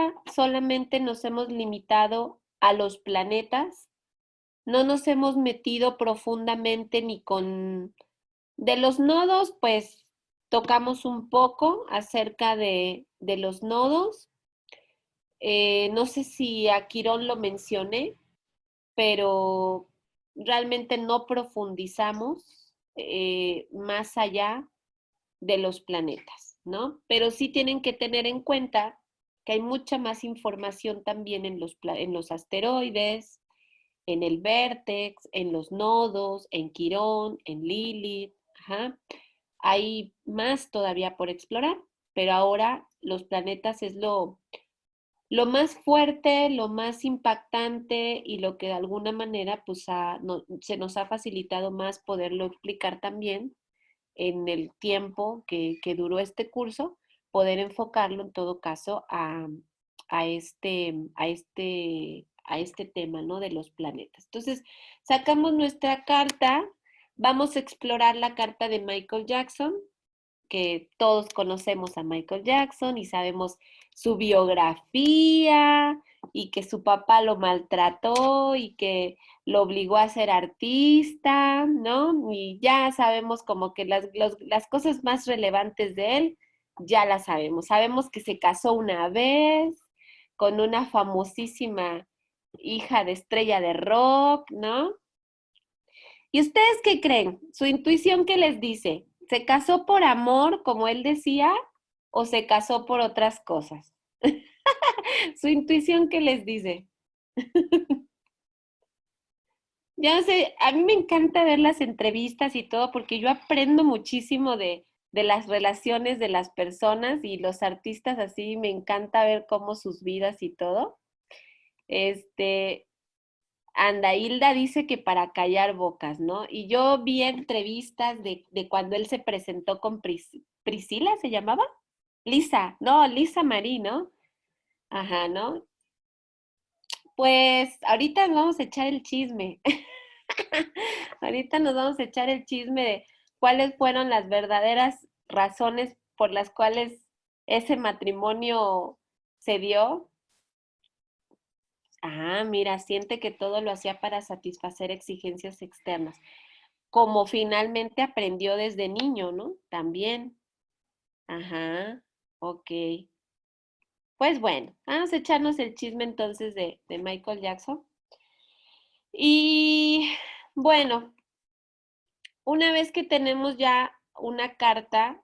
ahora solamente nos hemos limitado a los planetas, no nos hemos metido profundamente ni con... De los nodos, pues tocamos un poco acerca de los nodos. No sé si a Quirón lo mencioné, pero realmente no profundizamos más allá de los planetas, ¿no? Pero sí tienen que tener en cuenta que hay mucha más información también en los asteroides, en el vértex, en los nodos, en Quirón, en Lilith. Ajá. Hay más todavía por explorar, pero ahora los planetas es lo más fuerte, lo más impactante y lo que de alguna manera pues no, se nos ha facilitado más poderlo explicar también en el tiempo que duró este curso, poder enfocarlo en todo caso a este tema, ¿no? De los planetas. Entonces, sacamos nuestra carta, vamos a explorar la carta de Michael Jackson, que todos conocemos a Michael Jackson y sabemos su biografía y que su papá lo maltrató y que lo obligó a ser artista, ¿no? Y ya sabemos como que las cosas más relevantes de él, ya las sabemos. Sabemos que se casó una vez con una famosísima hija de estrella de rock, ¿no? ¿Y ustedes qué creen? ¿Su intuición qué les dice? ¿Se casó por amor, como él decía, o se casó por otras cosas? ¿Su intuición qué les dice? Ya no sé, a mí me encanta ver las entrevistas y todo porque yo aprendo muchísimo de las relaciones de las personas y los artistas así, me encanta ver cómo sus vidas y todo. Este, Anda, Hilda dice que para callar bocas, ¿no? Y yo vi entrevistas de cuando él se presentó con Priscila, ¿se llamaba? Lisa, no, Lisa Marie, ¿no? Ajá, ¿no? Pues ahorita nos vamos a echar el chisme. Ahorita nos vamos a echar el chisme de cuáles fueron las verdaderas razones por las cuales ese matrimonio se dio. Ah, mira, siente que todo lo hacía para satisfacer exigencias externas, como finalmente aprendió desde niño, ¿no? También. Ajá, ok. Pues bueno, vamos a echarnos el chisme entonces de Michael Jackson. Y bueno, una vez que tenemos ya una carta,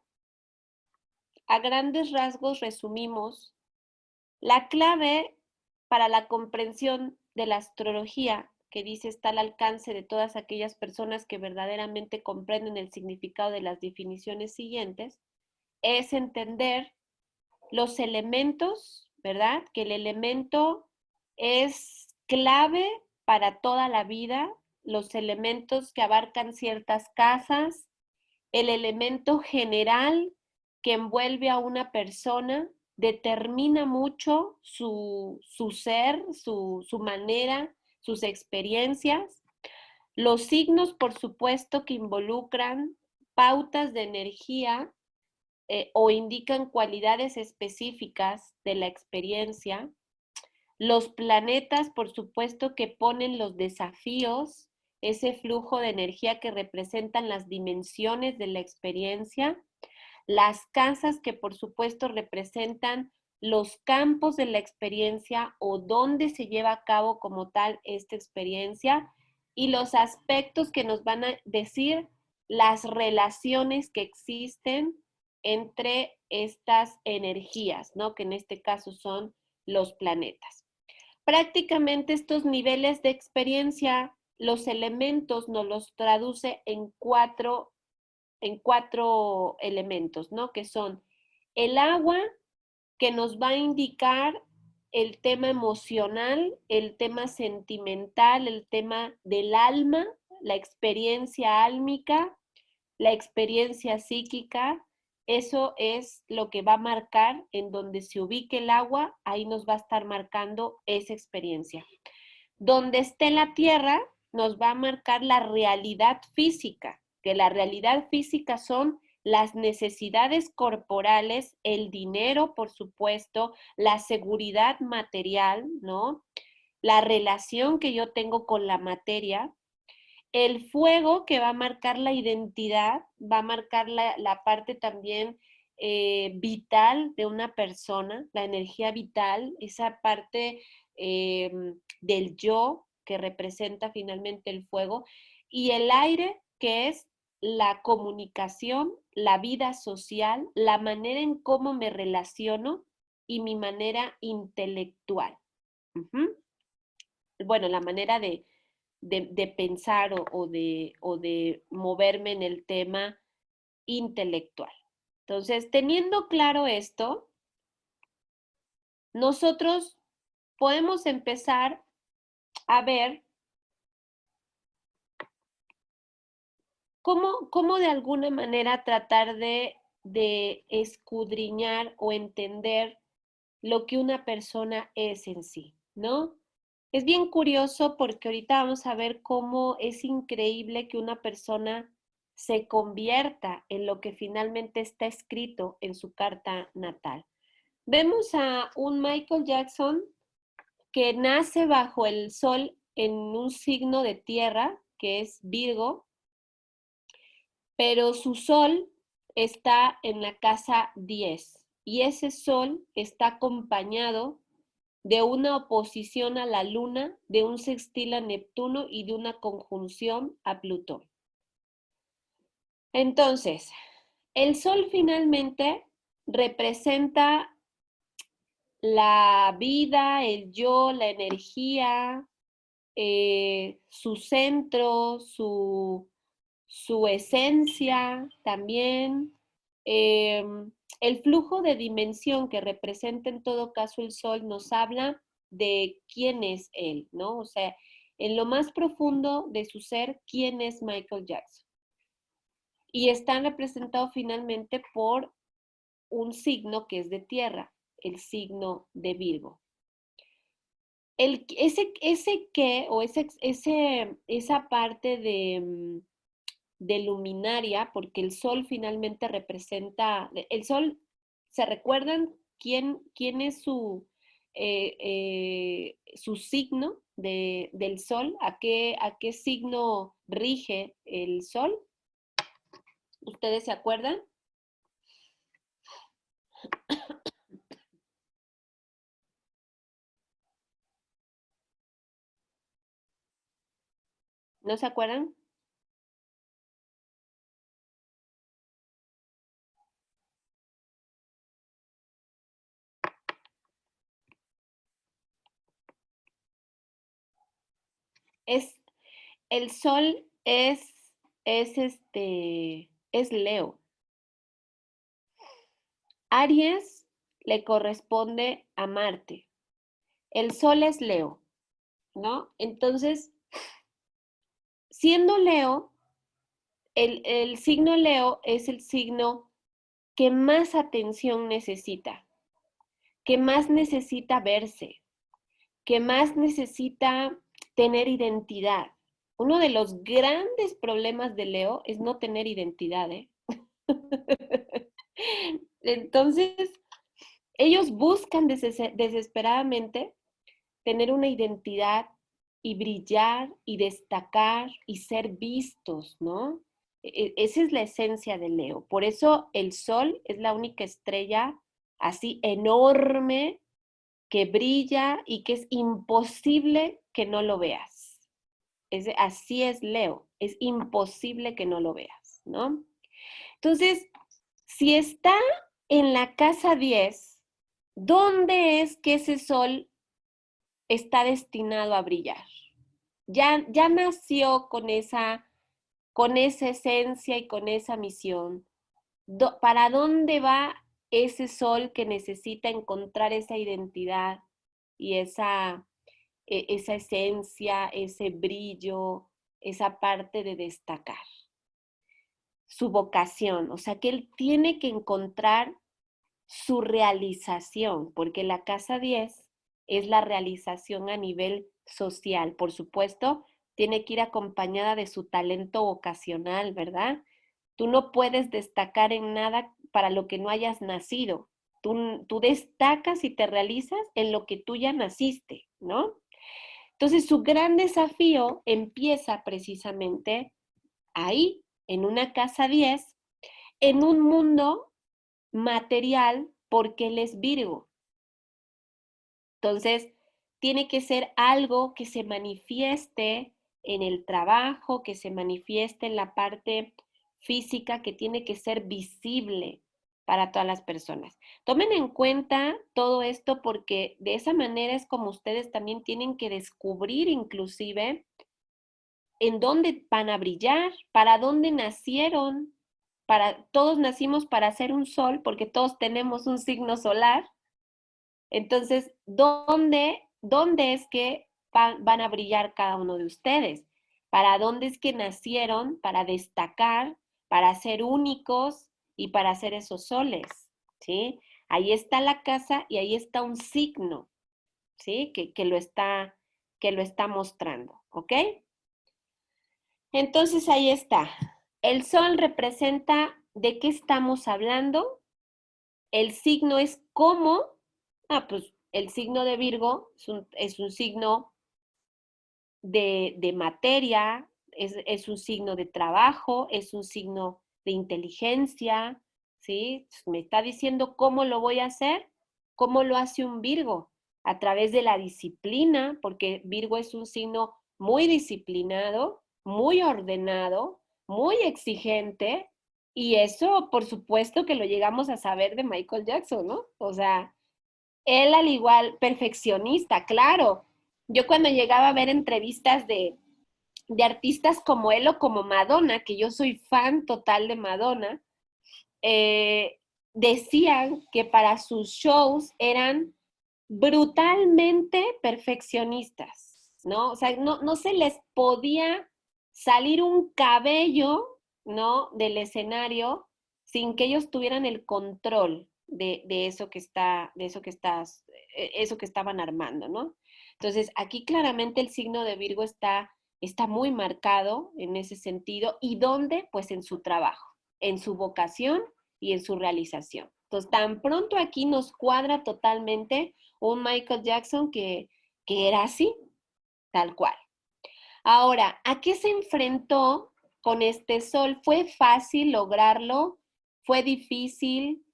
a grandes rasgos resumimos la clave para la comprensión de la astrología, que dice está al alcance de todas aquellas personas que verdaderamente comprenden el significado de las definiciones siguientes, es entender los elementos, ¿verdad? Que el elemento es clave para toda la vida, los elementos que abarcan ciertas casas, el elemento general que envuelve a una persona determina mucho su ser, su manera, sus experiencias. Los signos, por supuesto, que involucran pautas de energía o indican cualidades específicas de la experiencia. Los planetas, por supuesto, que ponen los desafíos, ese flujo de energía que representan las dimensiones de la experiencia. Las casas que, por supuesto, representan los campos de la experiencia o dónde se lleva a cabo como tal esta experiencia. Y los aspectos que nos van a decir las relaciones que existen entre estas energías, ¿no? Que en este caso son los planetas. Prácticamente estos niveles de experiencia, los elementos nos los traduce en cuatro elementos, ¿no? Que son el agua, que nos va a indicar el tema emocional, el tema sentimental, el tema del alma, la experiencia álmica, la experiencia psíquica. Eso es lo que va a marcar en donde se ubique el agua, ahí nos va a estar marcando esa experiencia. Donde esté la tierra, nos va a marcar la realidad física, que la realidad física son las necesidades corporales, el dinero, por supuesto, la seguridad material, ¿no? La relación que yo tengo con la materia. El fuego que va a marcar la identidad, va a marcar la parte también vital de una persona, la energía vital, esa parte eh, del yo que representa finalmente el fuego, y el aire que es la comunicación, la vida social, la manera en cómo me relaciono y mi manera intelectual. Ujú. Bueno, la manera de pensar o de moverme en el tema intelectual. Entonces, teniendo claro esto, nosotros podemos empezar a ver cómo de alguna manera tratar de escudriñar o entender lo que una persona es en sí, ¿no? Es bien curioso porque ahorita vamos a ver cómo es increíble que una persona se convierta en lo que finalmente está escrito en su carta natal. Vemos a un Michael Jackson que nace bajo el sol en un signo de tierra, que es Virgo, pero su sol está en la casa 10 y ese sol está acompañado de una oposición a la Luna, de un sextil a Neptuno y de una conjunción a Plutón. Entonces, el Sol finalmente representa la vida, el yo, la energía, su centro, su esencia también, eh, el flujo de dimensión que representa en todo caso el Sol nos habla de quién es él, ¿no? O sea, en lo más profundo de su ser, quién es Michael Jackson. Y están representados finalmente por un signo que es de tierra, el signo de Virgo. Ese que, o esa parte de luminaria, porque el sol finalmente representa, el sol, ¿se recuerdan quién es su signo del sol? ¿A qué signo rige el sol? ¿Ustedes se acuerdan? ¿No se acuerdan? Es, el sol es Leo. Aries le corresponde a Marte. El sol es Leo, ¿no? Entonces, siendo Leo, el signo Leo es el signo que más atención necesita, que más necesita verse, que más necesita tener identidad. Uno de los grandes problemas de Leo es no tener identidad, ¿eh? Entonces, ellos buscan desesperadamente tener una identidad y brillar y destacar y ser vistos, ¿no? Esa es la esencia de Leo. Por eso el Sol es la única estrella así enorme que brilla y que es imposible que no lo veas. Así es Leo, es imposible que no lo veas, ¿no? Entonces, si está en la casa 10, ¿dónde es que ese sol está destinado a brillar? Ya nació con esa esencia y con esa misión. ¿Para dónde va ese sol que necesita encontrar esa identidad y esa esencia, ese brillo, esa parte de destacar? Su vocación, o sea que él tiene que encontrar su realización, porque la casa 10 es la realización a nivel social. Por supuesto, tiene que ir acompañada de su talento vocacional, ¿verdad? Tú no puedes destacar en nada para lo que no hayas nacido. Tú destacas y te realizas en lo que tú ya naciste, ¿no? Entonces, su gran desafío empieza precisamente ahí, en una casa 10, en un mundo material, porque él es Virgo. Entonces, tiene que ser algo que se manifieste en el trabajo, que se manifieste en la parte física, que tiene que ser visible para todas las personas. Tomen en cuenta todo esto porque de esa manera es como ustedes también tienen que descubrir inclusive en dónde van a brillar, para dónde nacieron. Todos nacimos para ser un sol porque todos tenemos un signo solar. Entonces, ¿dónde es que van a brillar cada uno de ustedes? ¿Para dónde es que nacieron? Para destacar, para ser únicos y para ser esos soles, ¿sí? Ahí está la casa y ahí está un signo, ¿sí? Que lo está mostrando, ¿ok? Entonces ahí está. El sol representa de qué estamos hablando. El signo es cómo. Pues el signo de Virgo es un signo de materia, es un signo de trabajo, es un signo de inteligencia, ¿sí? Me está diciendo cómo lo voy a hacer, cómo lo hace un Virgo, a través de la disciplina, porque Virgo es un signo muy disciplinado, muy ordenado, muy exigente, y eso, por supuesto, que lo llegamos a saber de Michael Jackson, ¿no? O sea, él al igual, perfeccionista, claro. Yo cuando llegaba a ver entrevistas de artistas como él o como Madonna, que yo soy fan total de Madonna, decían que para sus shows eran brutalmente perfeccionistas, ¿no? O sea, no se les podía salir un cabello, ¿no? Del escenario sin que ellos tuvieran el control de eso que eso que estaban armando, ¿no? Entonces, aquí claramente el signo de Virgo está muy marcado en ese sentido. ¿Y dónde? Pues en su trabajo, en su vocación y en su realización. Entonces, tan pronto aquí nos cuadra totalmente un Michael Jackson que era así, tal cual. Ahora, ¿a qué se enfrentó con este sol? ¿Fue fácil lograrlo? ¿Fue difícil?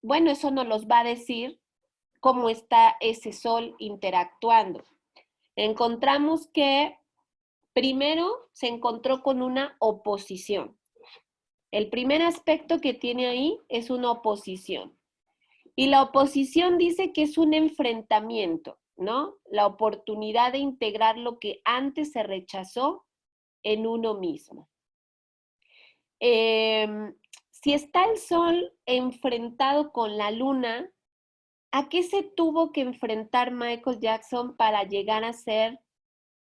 Bueno, eso nos los va a decir cómo está ese sol interactuando. Encontramos que primero se encontró con una oposición. El primer aspecto que tiene ahí es una oposición. Y la oposición dice que es un enfrentamiento, ¿no? La oportunidad de integrar lo que antes se rechazó en uno mismo. Si está el sol enfrentado con la luna, ¿a qué se tuvo que enfrentar Michael Jackson para llegar a ser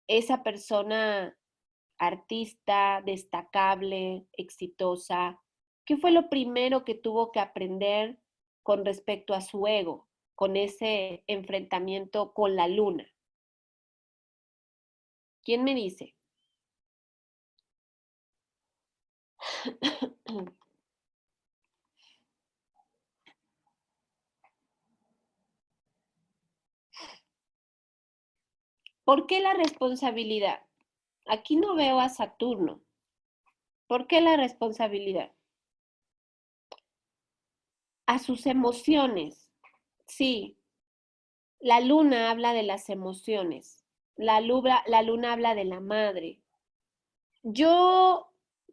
esa persona artista, destacable, exitosa? ¿Qué fue lo primero que tuvo que aprender con respecto a su ego, con ese enfrentamiento con la luna? ¿Quién me dice? ¿Por qué la responsabilidad? Aquí no veo a Saturno. ¿Por qué la responsabilidad? A sus emociones. Sí, la luna habla de las emociones. La luna habla de la madre.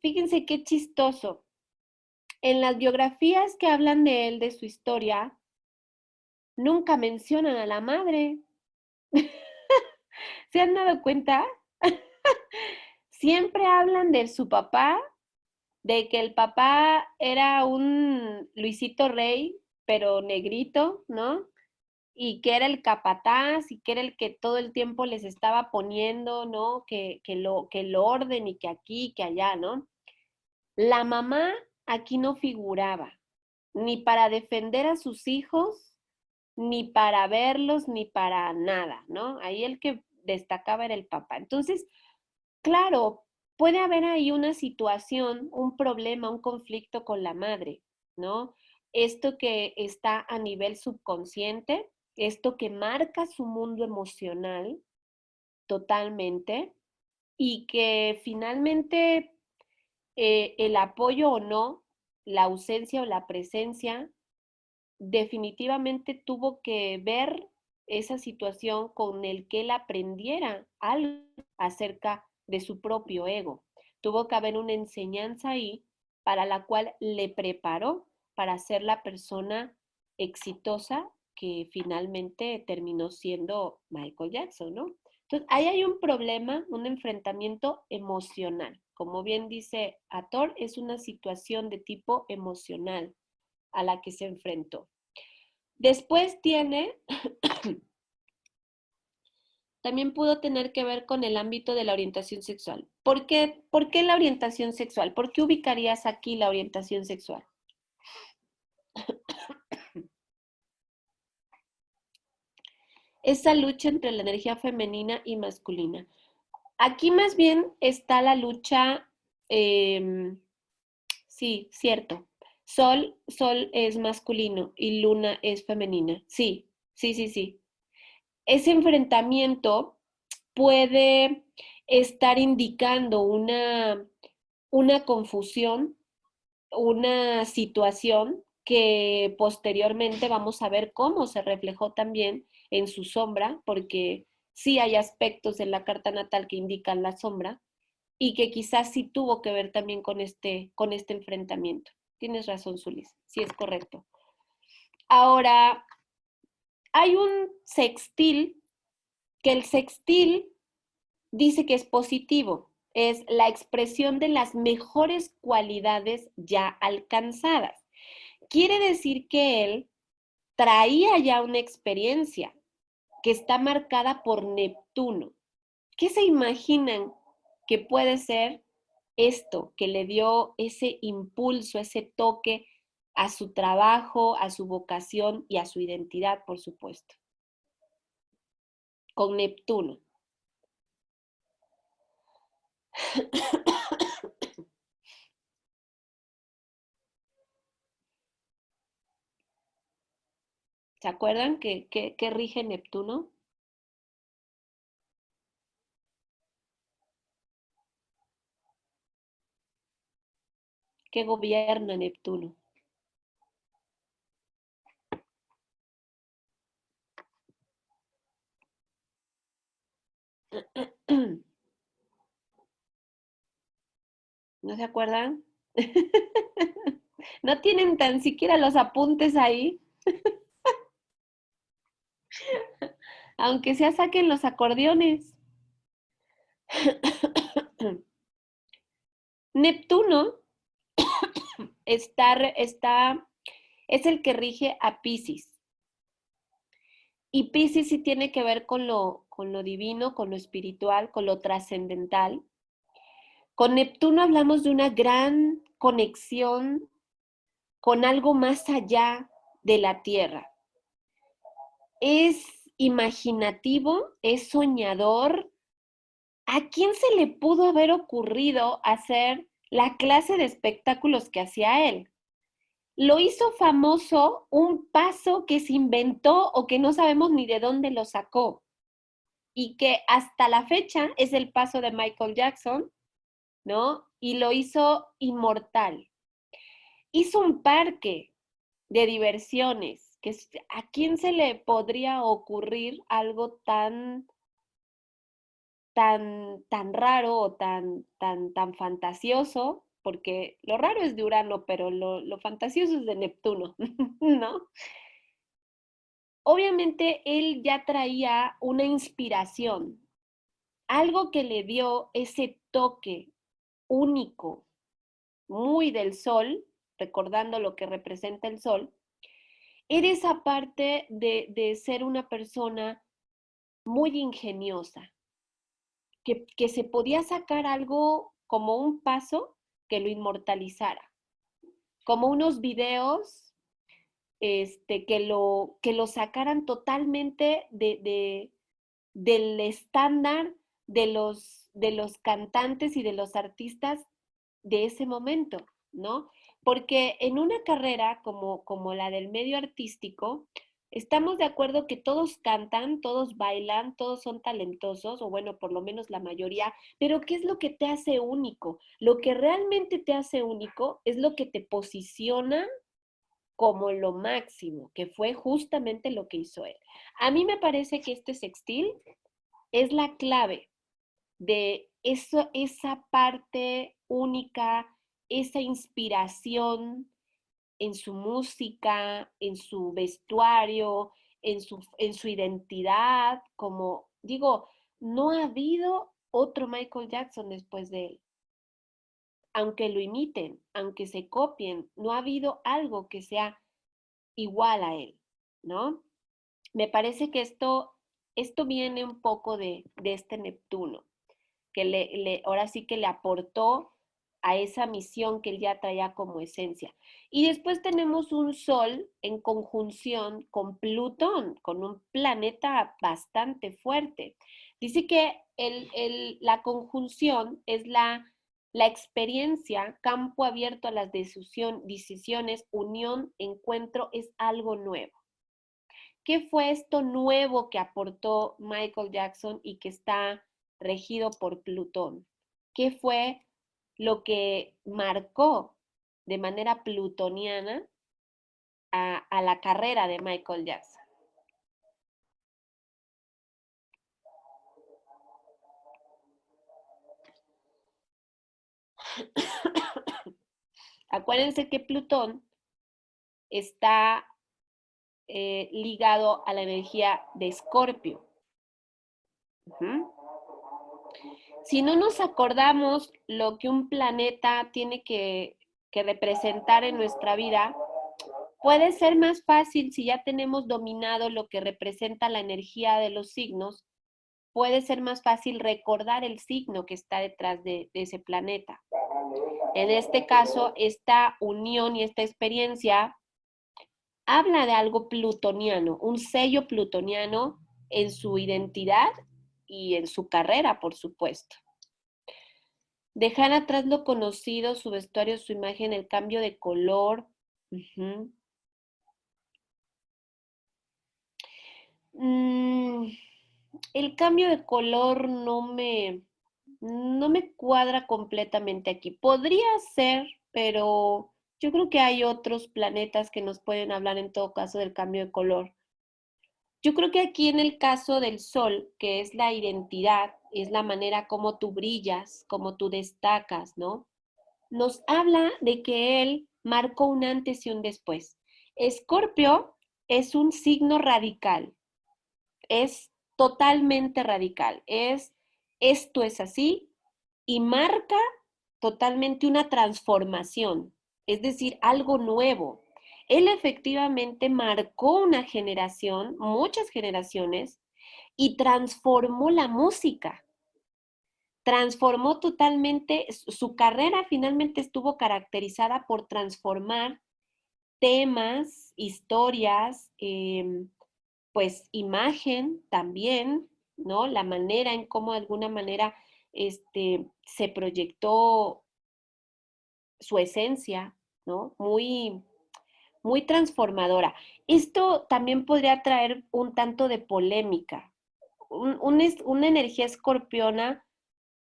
Fíjense qué chistoso. En las biografías que hablan de él, de su historia, nunca mencionan a la madre. ¿Se han dado cuenta? Siempre hablan de su papá, de que el papá era un Luisito Rey, pero negrito, ¿no? Y que era el capataz y que era el que todo el tiempo les estaba poniendo, ¿no? Que el orden y que aquí, que allá, ¿no? La mamá aquí no figuraba, ni para defender a sus hijos, ni para verlos, ni para nada, ¿no? Ahí el que destacaba era el papá. Entonces, claro, puede haber ahí una situación, un problema, un conflicto con la madre, ¿no? Esto que está a nivel subconsciente, esto que marca su mundo emocional totalmente y que finalmente el apoyo o no, la ausencia o la presencia, definitivamente tuvo que ver esa situación con el que él aprendiera algo acerca de su propio ego. Tuvo que haber una enseñanza ahí para la cual le preparó para ser la persona exitosa que finalmente terminó siendo Michael Jackson, ¿no? Entonces, ahí hay un problema, un enfrentamiento emocional. Como bien dice Ator, es una situación de tipo emocional a la que se enfrentó. Después tiene, también pudo tener que ver con el ámbito de la orientación sexual. ¿Por qué la orientación sexual? ¿Por qué ubicarías aquí la orientación sexual? Esa lucha entre la energía femenina y masculina. Aquí más bien está la lucha, sí, cierto. Sol es masculino y Luna es femenina. Sí, sí, sí, sí. Ese enfrentamiento puede estar indicando una confusión, una situación que posteriormente vamos a ver cómo se reflejó también en su sombra, porque sí hay aspectos en la carta natal que indican la sombra y que quizás sí tuvo que ver también con este enfrentamiento. Tienes razón, Zulis, sí es correcto. Ahora, hay un sextil, que el sextil dice que es positivo, es la expresión de las mejores cualidades ya alcanzadas. Quiere decir que él traía ya una experiencia que está marcada por Neptuno. ¿Qué se imaginan que puede ser esto que le dio ese impulso, ese toque a su trabajo, a su vocación y a su identidad, por supuesto? Con Neptuno. ¿Se acuerdan que rige Neptuno? Que gobierna Neptuno. ¿No se acuerdan? ¿No tienen tan siquiera los apuntes ahí? Aunque sea saquen los acordeones. Neptuno es el que rige a Pisces. Y Pisces sí tiene que ver con lo divino, con lo espiritual, con lo trascendental. Con Neptuno hablamos de una gran conexión con algo más allá de la Tierra. Es imaginativo, es soñador. ¿A quién se le pudo haber ocurrido hacer la clase de espectáculos que hacía él? Lo hizo famoso un paso que se inventó o que no sabemos ni de dónde lo sacó y que hasta la fecha es el paso de Michael Jackson, ¿no? Y lo hizo inmortal. Hizo un parque de diversiones, que ¿a quién se le podría ocurrir algo tan raro o tan fantasioso? Porque lo raro es de Urano, pero lo fantasioso es de Neptuno, ¿no? Obviamente él ya traía una inspiración, algo que le dio ese toque único, muy del sol, recordando lo que representa el sol, era esa parte de ser una persona muy ingeniosa, que se podía sacar algo como un paso que lo inmortalizara, como unos videos que lo sacaran totalmente del estándar de los cantantes y de los artistas de ese momento, ¿no? Porque en una carrera como la del medio artístico, estamos de acuerdo que todos cantan, todos bailan, todos son talentosos, o bueno, por lo menos la mayoría, pero ¿qué es lo que te hace único? Lo que realmente te hace único es lo que te posiciona como lo máximo, que fue justamente lo que hizo él. A mí me parece que este sextil es la clave de eso, esa parte única, esa inspiración en su música, en su vestuario, en su identidad, como digo, no ha habido otro Michael Jackson después de él. Aunque lo imiten, aunque se copien, no ha habido algo que sea igual a él, ¿no? Me parece que esto viene un poco de este Neptuno, que ahora sí que le aportó a esa misión que él ya traía como esencia. Y después tenemos un Sol en conjunción con Plutón, con un planeta bastante fuerte. Dice que la conjunción es la experiencia, campo abierto a las decisiones, unión, encuentro, es algo nuevo. ¿Qué fue esto nuevo que aportó Michael Jackson y que está regido por Plutón? ¿Qué fue lo que marcó de manera plutoniana a la carrera de Michael Jackson? Acuérdense que Plutón está ligado a la energía de Escorpio. Si no nos acordamos lo que un planeta tiene que representar en nuestra vida, puede ser más fácil si ya tenemos dominado lo que representa la energía de los signos, puede ser más fácil recordar el signo que está detrás de ese planeta. En este caso, esta unión y esta experiencia habla de algo plutoniano, un sello plutoniano en su identidad y en su carrera, por supuesto. Dejar atrás lo conocido, su vestuario, su imagen, el cambio de color. Uh-huh. El cambio de color no me cuadra completamente aquí. Podría ser, pero yo creo que hay otros planetas que nos pueden hablar en todo caso del cambio de color. Yo creo que aquí en el caso del Sol, que es la identidad, es la manera como tú brillas, como tú destacas, ¿no? Nos habla de que él marcó un antes y un después. Escorpio es un signo radical, es totalmente radical, esto es así y marca totalmente una transformación, es decir, algo nuevo. Él efectivamente marcó una generación, muchas generaciones, y transformó la música, transformó totalmente, su carrera finalmente estuvo caracterizada por transformar temas, historias, pues imagen también, ¿no? La manera en cómo de alguna manera se proyectó su esencia, ¿no? Muy transformadora. Esto también podría traer un tanto de polémica. Una energía escorpiona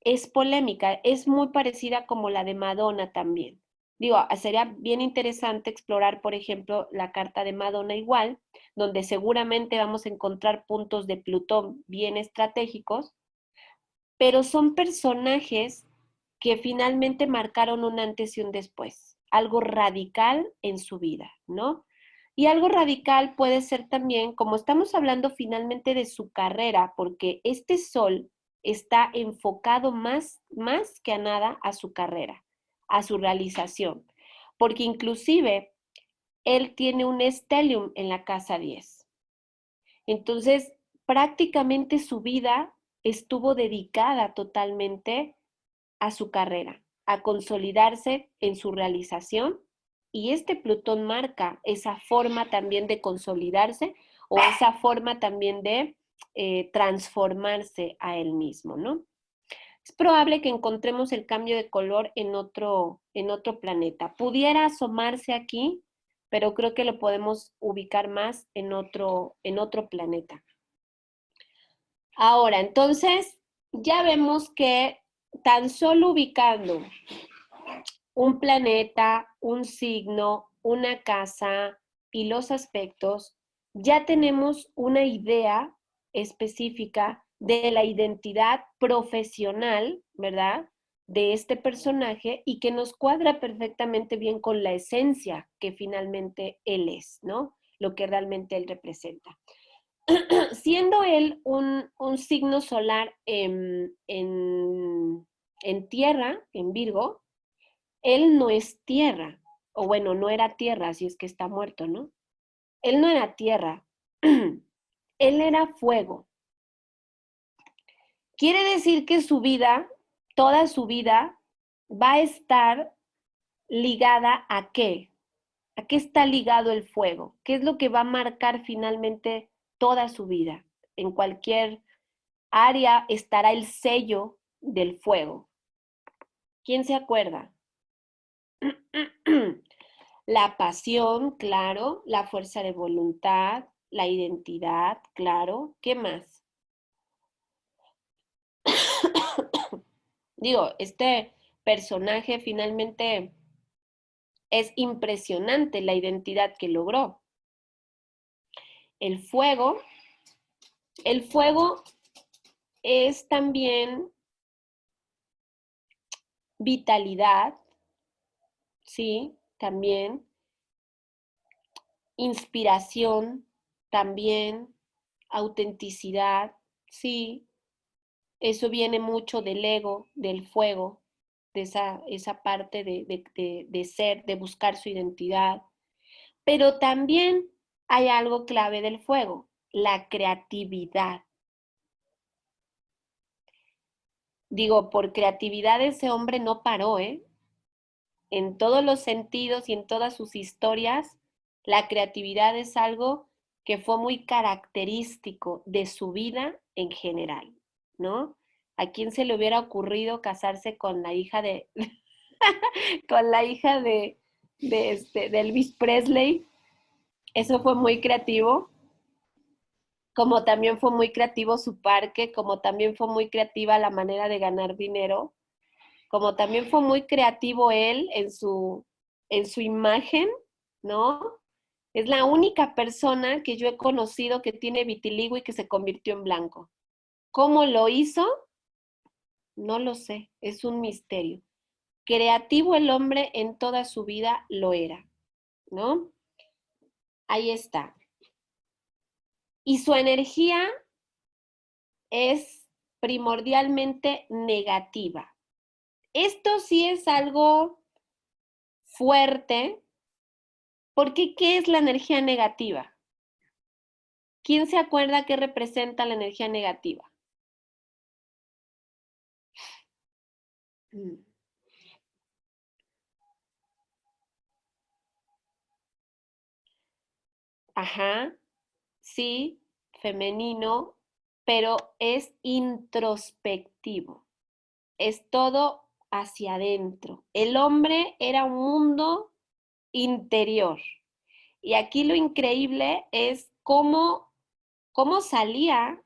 es polémica, es muy parecida como la de Madonna también. Digo, sería bien interesante explorar, por ejemplo, la carta de Madonna igual, donde seguramente vamos a encontrar puntos de Plutón bien estratégicos, pero son personajes que finalmente marcaron un antes y un después, algo radical en su vida, ¿no? Y algo radical puede ser también, como estamos hablando finalmente de su carrera, porque este sol está enfocado más que a nada a su carrera, a su realización, porque inclusive él tiene un stellium en la casa 10. Entonces, prácticamente su vida estuvo dedicada totalmente a su carrera, a consolidarse en su realización, y este Plutón marca esa forma también de consolidarse o esa forma también de transformarse a él mismo, ¿no? es probable que encontremos el cambio de color en otro planeta. Pudiera asomarse aquí, pero creo que lo podemos ubicar más en otro planeta. Ahora, entonces, ya vemos que tan solo ubicando un planeta, un signo, una casa y los aspectos, ya tenemos una idea específica de la identidad profesional, ¿verdad? De este personaje y que nos cuadra perfectamente bien con la esencia que finalmente él es, ¿no? Lo que realmente él representa. Siendo él un signo solar en tierra, en Virgo, él no es tierra, o bueno, no era tierra, si es que está muerto, ¿no? Él no era tierra, él era fuego. Quiere decir que su vida, toda su vida, va a estar ligada a qué? ¿A qué está ligado el fuego? ¿Qué es lo que va a marcar finalmente toda su vida? En cualquier área estará el sello del fuego. ¿Quién se acuerda? La pasión, claro, la fuerza de voluntad, la identidad, claro. ¿Qué más? Digo, este personaje finalmente es impresionante la identidad que logró. El fuego, el fuego es también vitalidad, sí, también inspiración, también autenticidad, sí. Eso viene mucho del ego, del fuego, de esa parte de ser, de buscar su identidad. Pero también hay algo clave del fuego, la creatividad. Digo, por creatividad ese hombre no paró, ¿eh? En todos los sentidos y en todas sus historias, la creatividad es algo que fue muy característico de su vida en general, ¿no? ¿A quién se le hubiera ocurrido casarse con la hija de, con la hija de Elvis Presley? Eso fue muy creativo, como también fue muy creativo su parque, como también fue muy creativa la manera de ganar dinero, como también fue muy creativo él en su imagen, ¿no? Es la única persona que yo he conocido que tiene vitiligo y que se convirtió en blanco. ¿Cómo lo hizo? No lo sé, es un misterio. Creativo el hombre en toda su vida lo era, ¿no? Ahí está. Y su energía es primordialmente negativa. Esto sí es algo fuerte, porque ¿qué es la energía negativa? ¿Quién se acuerda qué representa la energía negativa? Mm. Ajá, sí, femenino, pero es introspectivo, es todo hacia adentro. El hombre era un mundo interior. Y aquí lo increíble es cómo salía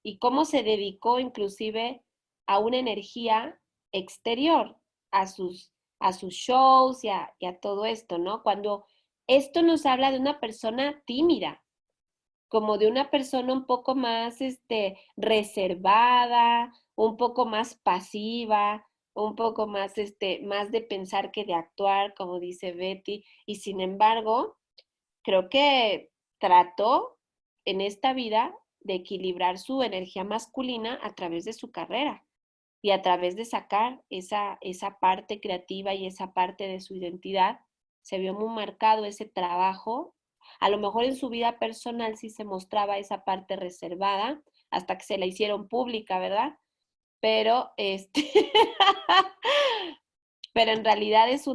y cómo se dedicó inclusive a una energía exterior, a a sus shows y a todo esto, ¿no? Cuando esto nos habla de una persona tímida, como de una persona un poco más reservada, un poco más pasiva, un poco más, más de pensar que de actuar, como dice Betty, y sin embargo, creo que trató en esta vida de equilibrar su energía masculina a través de su carrera y a través de sacar esa parte creativa y esa parte de su identidad. Se vio muy marcado ese trabajo. A lo mejor en su vida personal sí se mostraba esa parte reservada hasta que se la hicieron pública, ¿verdad? Pero pero en realidad es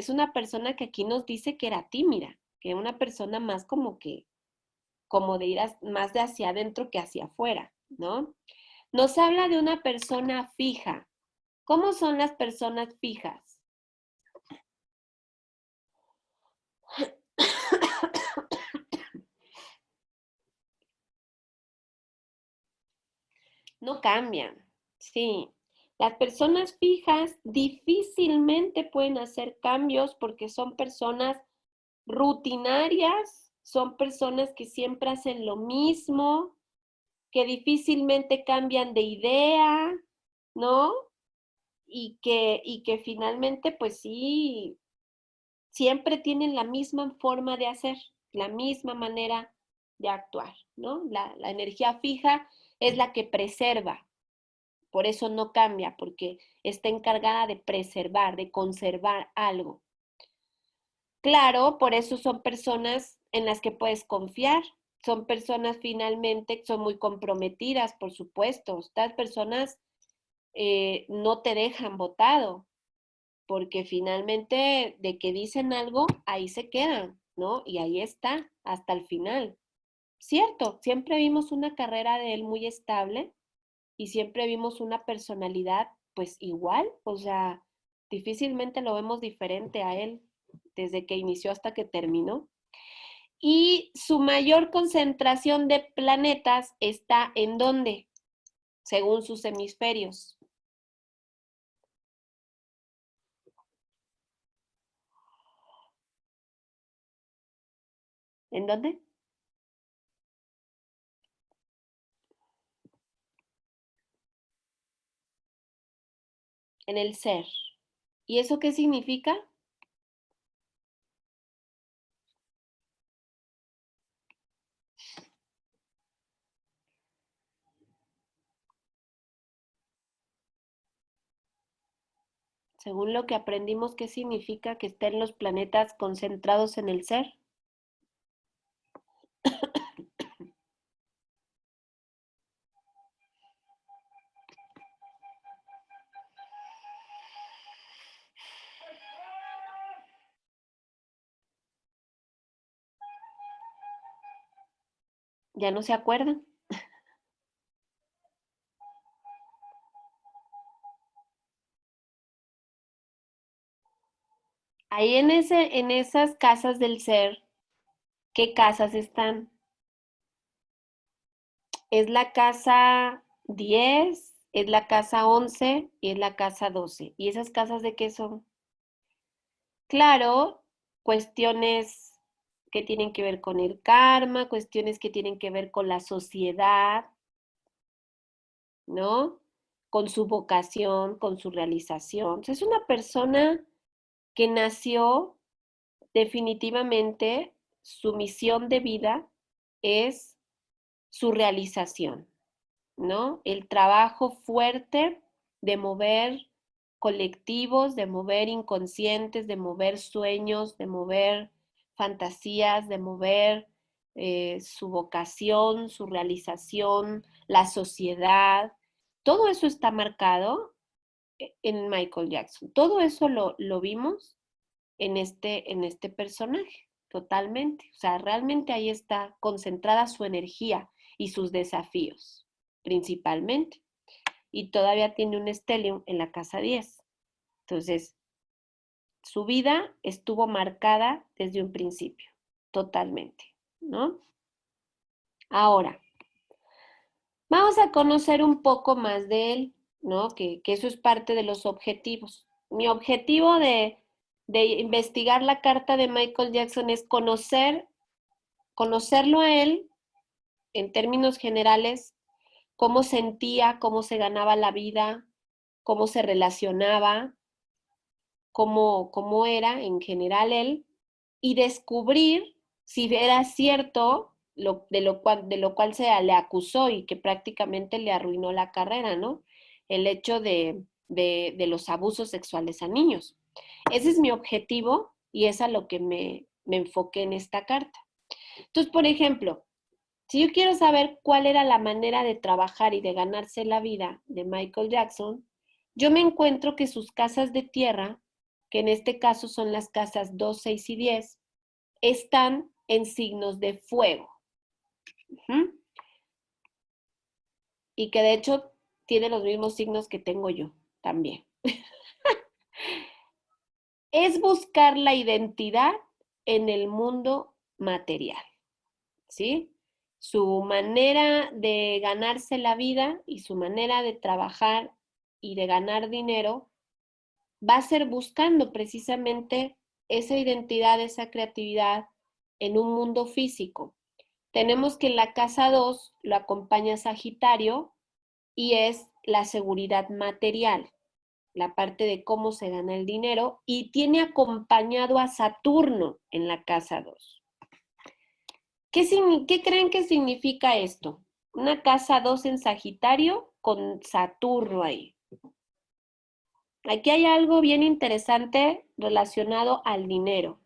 una persona que aquí nos dice que era tímida, que era una persona más como que como de ir más de hacia adentro que hacia afuera, ¿no? Nos habla de una persona fija. ¿Cómo son las personas fijas? No cambian, sí. Las personas fijas difícilmente pueden hacer cambios porque son personas rutinarias, son personas que siempre hacen lo mismo, que difícilmente cambian de idea, ¿no? Y que finalmente, pues sí, siempre tienen la misma forma de hacer, la misma manera de actuar, ¿no? La energía fija es la que preserva, por eso no cambia, porque está encargada de preservar, de conservar algo. Claro, por eso son personas en las que puedes confiar, son personas finalmente que son muy comprometidas, por supuesto. Estas personas no te dejan votado, porque finalmente de que dicen algo, ahí se quedan, ¿no? Y ahí está, hasta el final. Cierto, siempre vimos una carrera de él muy estable y siempre vimos una personalidad pues igual, o sea, difícilmente lo vemos diferente a él desde que inició hasta que terminó. Y su mayor concentración de planetas está en dónde, según sus hemisferios. ¿En dónde? En el ser. ¿Y eso qué significa? Según lo que aprendimos, ¿qué significa que estén los planetas concentrados en el ser? ¿Ya no se acuerdan? Ahí en esas casas del ser, ¿qué casas están? Es la casa 10, es la casa 11 y es la casa 12. ¿Y esas casas de qué son? Claro, cuestiones que tienen que ver con el karma, cuestiones que tienen que ver con la sociedad, ¿no? Con su vocación, con su realización. O sea, es una persona que nació definitivamente, su misión de vida es su realización, ¿no? El trabajo fuerte de mover colectivos, de mover inconscientes, de mover sueños, de mover fantasías, de mover su vocación, su realización, la sociedad. Todo eso está marcado en Michael Jackson. Todo eso lo vimos en este personaje, totalmente. O sea, realmente ahí está concentrada su energía y sus desafíos, principalmente. Y todavía tiene un stellium en la casa 10. Entonces, su vida estuvo marcada desde un principio, totalmente, ¿no? Ahora, vamos a conocer un poco más de él, ¿no? Que eso es parte de los objetivos. Mi objetivo de investigar la carta de Michael Jackson es conocerlo a él en términos generales, cómo sentía, cómo se ganaba la vida, cómo se relacionaba, cómo era en general él, y descubrir si era cierto de lo cual se le acusó y que prácticamente le arruinó la carrera, ¿no? El hecho de los abusos sexuales a niños. Ese es mi objetivo y es a lo que me enfoqué en esta carta. Entonces, por ejemplo, si yo quiero saber cuál era la manera de trabajar y de ganarse la vida de Michael Jackson, yo me encuentro que sus casas de tierra, que en este caso son las casas 2, 6 y 10, están en signos de fuego. ¿Uh? Y que de hecho tiene los mismos signos que tengo yo también. Es buscar la identidad en el mundo material, ¿sí? Su manera de ganarse la vida y su manera de trabajar y de ganar dinero va a ser buscando precisamente esa identidad, esa creatividad en un mundo físico. Tenemos que en la casa 2 lo acompaña Sagitario y es la seguridad material, la parte de cómo se gana el dinero, y tiene acompañado a Saturno en la casa 2. ¿Qué creen que significa esto? Una casa 2 en Sagitario con Saturno ahí. Aquí hay algo bien interesante relacionado al dinero.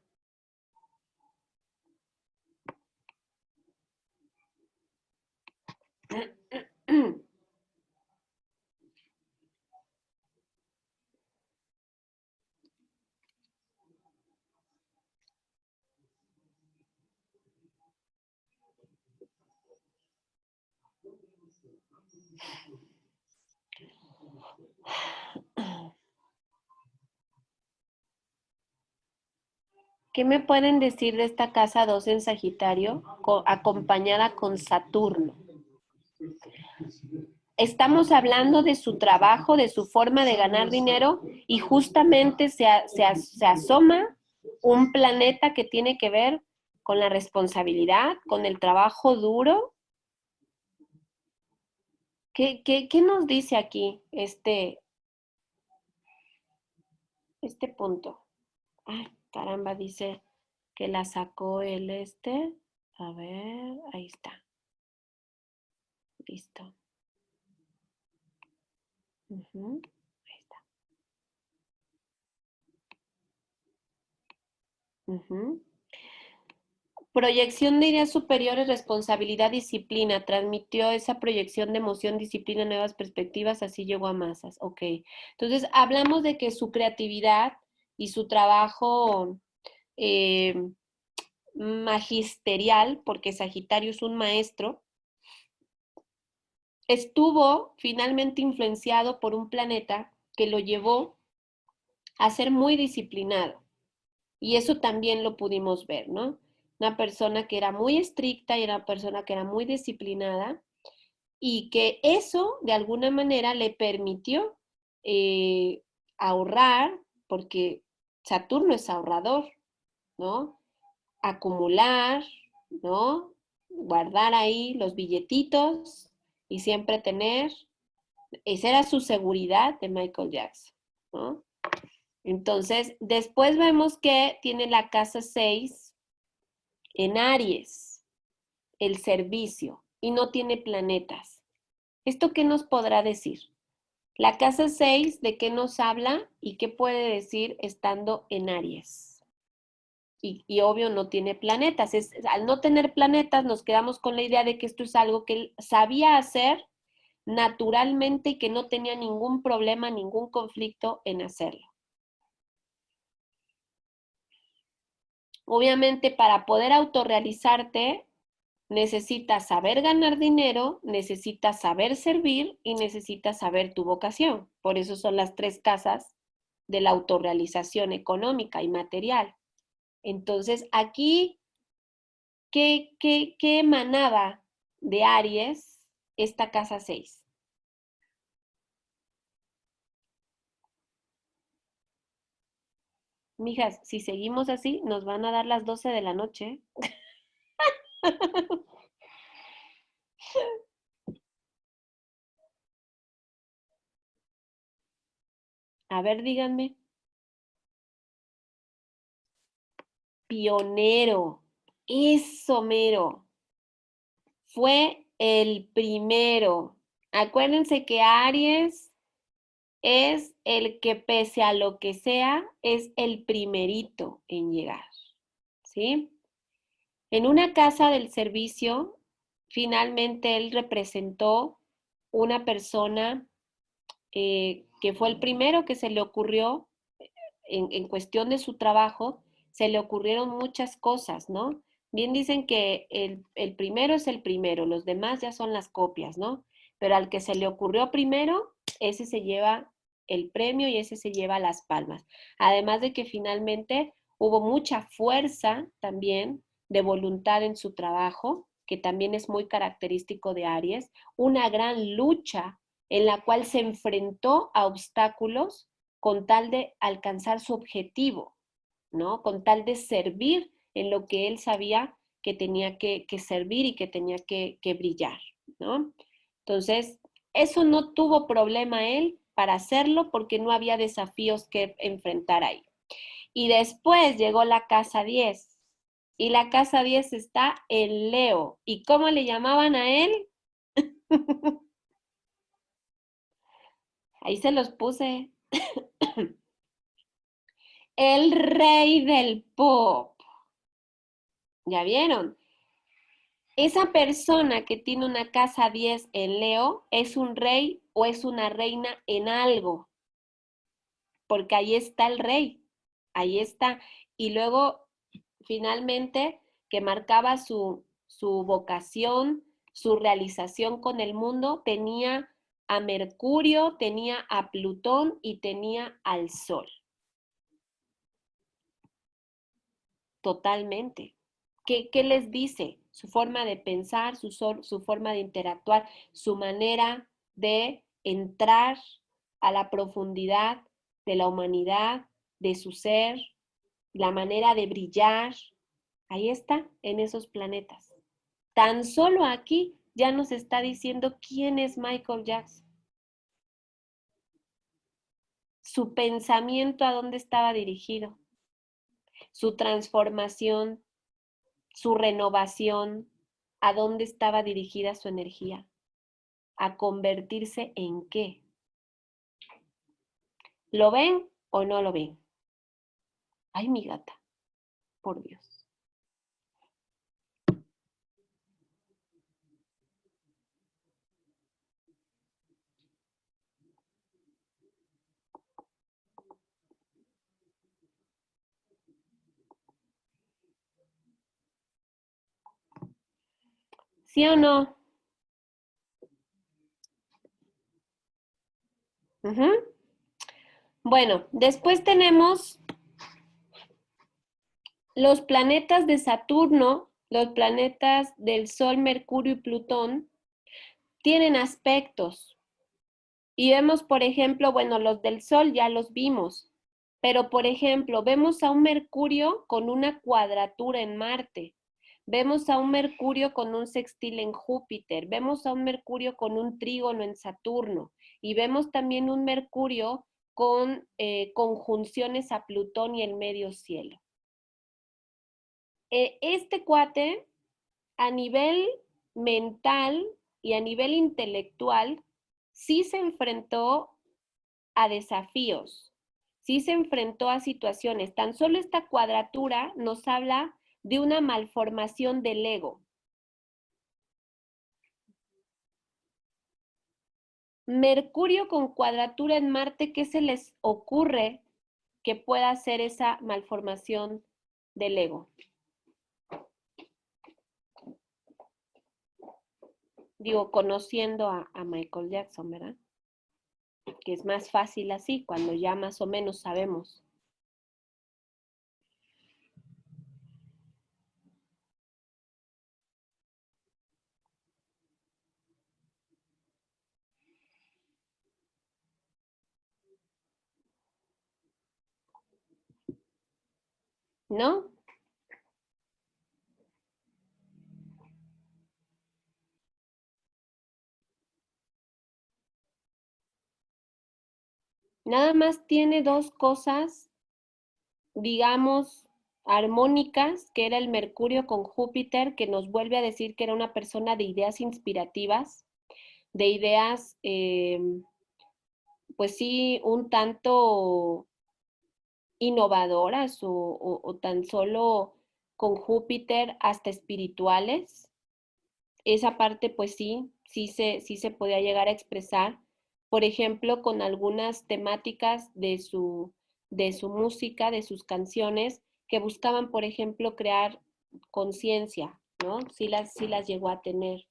¿Qué me pueden decir de esta casa 2 en Sagitario acompañada con Saturno? Estamos hablando de su trabajo, de su forma de ganar dinero y justamente se asoma un planeta que tiene que ver con la responsabilidad, con el trabajo duro. ¿Qué nos dice aquí este punto? Ay, caramba, dice que la sacó el A ver, ahí está. Listo. Ahí está. Proyección de ideas superiores, responsabilidad, disciplina. Transmitió esa proyección de emoción, disciplina, nuevas perspectivas, así llegó a masas. Ok. Entonces, hablamos de que su creatividad y su trabajo eh, magisterial, porque Sagitario es un maestro, estuvo finalmente influenciado por un planeta que lo llevó a ser muy disciplinado. Y eso también lo pudimos ver, ¿no? Una persona que era muy estricta y una persona que era muy disciplinada y que eso de alguna manera le permitió ahorrar, porque Saturno es ahorrador, ¿no? Acumular, ¿no? Guardar ahí los billetitos y siempre tener, esa era su seguridad de Michael Jackson, ¿no? Entonces, después vemos que tiene la casa 6 en Aries, el servicio, y no tiene planetas. ¿Esto qué nos podrá decir? La casa 6, ¿de qué nos habla y qué puede decir estando en Aries? Y obvio no tiene planetas. Al no tener planetas nos quedamos con la idea de que esto es algo que él sabía hacer naturalmente y que no tenía ningún problema, ningún conflicto en hacerlo. Obviamente para poder autorrealizarte necesitas saber ganar dinero, necesitas saber servir y necesitas saber tu vocación. Por eso son las tres casas de la autorrealización económica y material. Entonces, aquí, ¿qué emanaba de Aries esta casa 6? Mijas, si seguimos así, nos van a dar las 12 de la noche. A ver, díganme. Pionero. Eso, mero. Fue el primero. Acuérdense que Aries es el que pese a lo que sea, es el primerito en llegar, ¿sí? En una casa del servicio, finalmente él representó una persona que fue el primero que se le ocurrió, en cuestión de su trabajo, se le ocurrieron muchas cosas, ¿no? Bien dicen que el primero es el primero, los demás ya son las copias, ¿no? pero al que se le ocurrió primero, ese se lleva el premio y ese se lleva las palmas. Además de que finalmente hubo mucha fuerza también de voluntad en su trabajo, que también es muy característico de Aries, una gran lucha en la cual se enfrentó a obstáculos con tal de alcanzar su objetivo, ¿no? Con tal de servir en lo que él sabía que tenía que servir y que tenía que brillar, ¿no? Entonces, eso no tuvo problema él para hacerlo porque no había desafíos que enfrentar ahí. Y después llegó la casa 10 y la casa 10 está en Leo. ¿Y cómo le llamaban a él? Ahí se los puse. El rey del pop. ¿Ya vieron? Esa persona que tiene una casa 10 en Leo es un rey o es una reina en algo, porque ahí está el rey, ahí está. Y luego, finalmente, que marcaba su vocación, su realización con el mundo, tenía a Mercurio, tenía a Plutón y tenía al Sol. Totalmente. ¿Qué les dice? Su forma de pensar, su forma de interactuar, su manera de entrar a la profundidad de la humanidad, de su ser, la manera de brillar. Ahí está, en esos planetas. Tan solo aquí ya nos está diciendo quién es Michael Jackson. Su pensamiento a dónde estaba dirigido, su transformación, su renovación, a dónde estaba dirigida su energía, a convertirse en qué. ¿Lo ven o no lo ven? Ay, mi gata, por Dios. ¿Sí o no? Uh-huh. Bueno, después tenemos los planetas de Saturno, los planetas del Sol, Mercurio y Plutón, tienen aspectos. Y vemos, por ejemplo, bueno, los del Sol ya los vimos, pero por ejemplo, vemos a un Mercurio con una cuadratura en Marte, vemos a un Mercurio con un sextil en Júpiter, vemos a un Mercurio con un trígono en Saturno y vemos también un Mercurio con conjunciones a Plutón y el medio cielo. Este cuate, a nivel mental y a nivel intelectual, sí se enfrentó a desafíos, sí se enfrentó a situaciones. Tan solo esta cuadratura nos habla de una malformación del ego. Mercurio con cuadratura en Marte, ¿qué se les ocurre que pueda ser esa malformación del ego? Digo, conociendo a Michael Jackson, ¿verdad? Que es más fácil así, cuando ya más o menos sabemos. ¿No? Nada más tiene dos cosas, digamos, armónicas, que era el Mercurio con Júpiter, que nos vuelve a decir que era una persona de ideas inspirativas, de ideas, pues sí, un tanto innovadoras o tan solo con Júpiter hasta espirituales. Esa parte, pues sí, sí se podía llegar a expresar, por ejemplo, con algunas temáticas de su música, de sus canciones, que buscaban, por ejemplo, crear conciencia, ¿no? Sí las llegó a tener.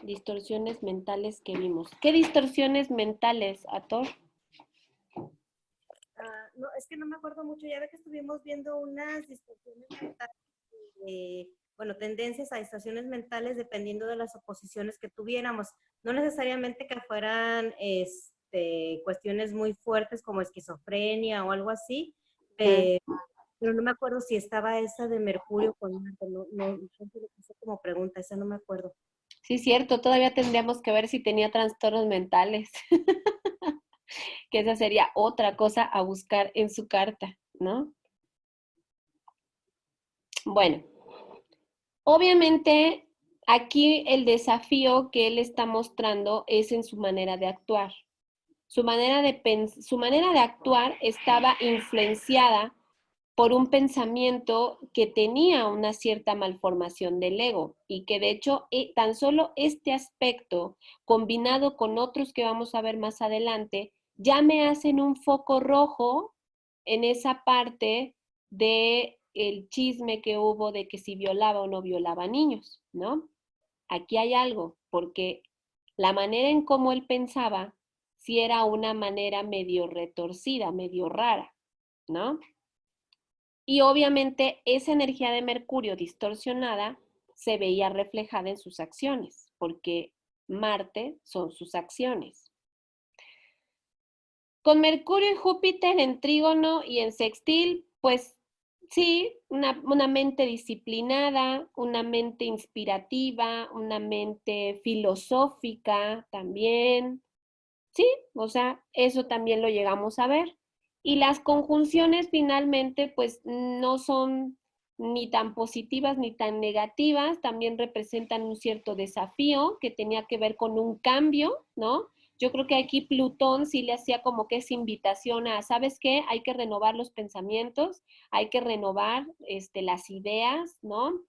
Distorsiones mentales que vimos. ¿Qué distorsiones mentales, Ator? No, es que no me acuerdo mucho, ya ve que estuvimos viendo unas distorsiones mentales, bueno, tendencias a distorsiones mentales dependiendo de las oposiciones que tuviéramos. No necesariamente que fueran cuestiones muy fuertes como esquizofrenia o algo así, pero no me acuerdo si estaba esa de Mercurio con Marte, no lo puse como pregunta, esa no me acuerdo. Sí, cierto, todavía tendríamos que ver si tenía trastornos mentales, que esa sería otra cosa a buscar en su carta, ¿no? Bueno, obviamente aquí el desafío que él está mostrando es en su manera de actuar. Su manera de actuar estaba influenciada por un pensamiento que tenía una cierta malformación del ego y que de hecho tan solo este aspecto combinado con otros que vamos a ver más adelante ya me hacen un foco rojo en esa parte de el chisme que hubo de que si violaba o no violaba niños, ¿no? Aquí hay algo, porque la manera en cómo él pensaba sí era una manera medio retorcida, medio rara, ¿no? Y obviamente esa energía de Mercurio distorsionada se veía reflejada en sus acciones, porque Marte son sus acciones. Con Mercurio y Júpiter en trígono y en sextil, pues sí, una mente disciplinada, una mente inspirativa, una mente filosófica también. Sí, o sea, eso también lo llegamos a ver. Y las conjunciones finalmente, pues no son ni tan positivas ni tan negativas, también representan un cierto desafío que tenía que ver con un cambio, ¿no? Yo creo que aquí Plutón sí le hacía como que esa invitación a, ¿sabes qué? Hay que renovar los pensamientos, hay que renovar las ideas, ¿no?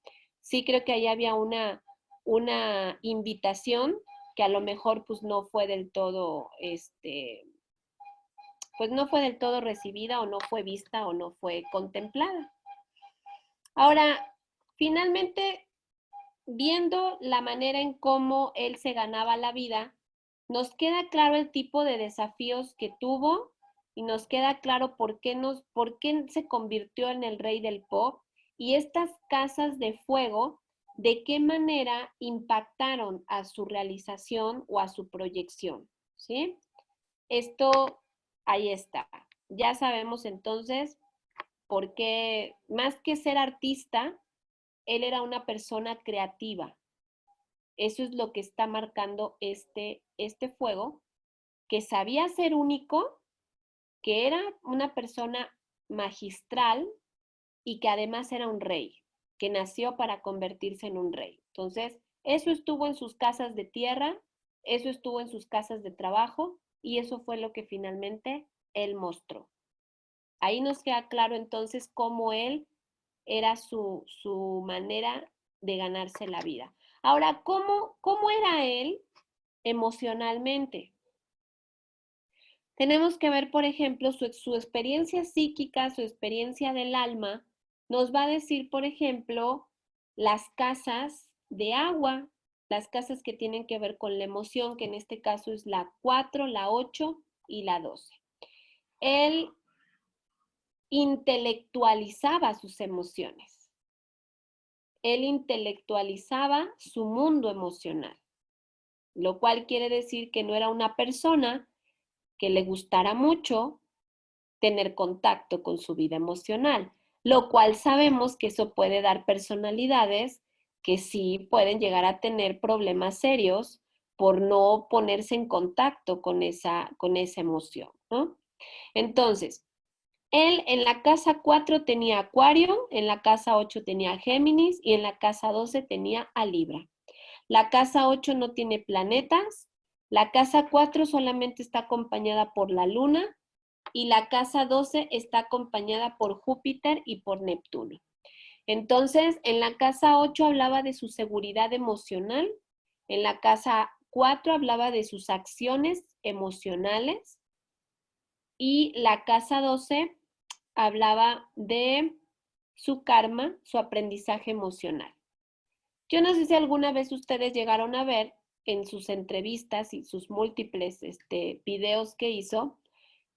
Sí creo que ahí había una invitación que a lo mejor pues no fue del todo, pues no fue del todo recibida o no fue vista o no fue contemplada. Ahora, finalmente, viendo la manera en cómo él se ganaba la vida, nos queda claro el tipo de desafíos que tuvo y nos queda claro por qué se convirtió en el rey del pop y estas casas de fuego, de qué manera impactaron a su realización o a su proyección, ¿sí? Esto, ahí está. Ya sabemos entonces por qué, más que ser artista, él era una persona creativa. Eso es lo que está marcando este fuego, que sabía ser único, que era una persona magistral y que además era un rey, que nació para convertirse en un rey. Entonces, eso estuvo en sus casas de tierra, eso estuvo en sus casas de trabajo y eso fue lo que finalmente él mostró. Ahí nos queda claro entonces cómo él era su manera de ganarse la vida. Ahora, ¿cómo era él emocionalmente? Tenemos que ver, por ejemplo, su experiencia psíquica, su experiencia del alma, nos va a decir, por ejemplo, las casas de agua, las casas que tienen que ver con la emoción, que en este caso es la 4, la 8 y la 12. Él intelectualizaba sus emociones. Él intelectualizaba su mundo emocional, lo cual quiere decir que no era una persona que le gustara mucho tener contacto con su vida emocional, lo cual sabemos que eso puede dar personalidades que sí pueden llegar a tener problemas serios por no ponerse en contacto con esa emoción, ¿no? Entonces, él en la casa 4 tenía Acuario, en la casa 8 tenía Géminis y en la casa 12 tenía a Libra. La casa 8 no tiene planetas, la casa 4 solamente está acompañada por la Luna y la casa 12 está acompañada por Júpiter y por Neptuno. Entonces, en la casa 8 hablaba de su seguridad emocional, en la casa 4 hablaba de sus acciones emocionales y la casa 12 hablaba de su karma, su aprendizaje emocional. Yo no sé si alguna vez ustedes llegaron a ver en sus entrevistas y sus múltiples videos que hizo,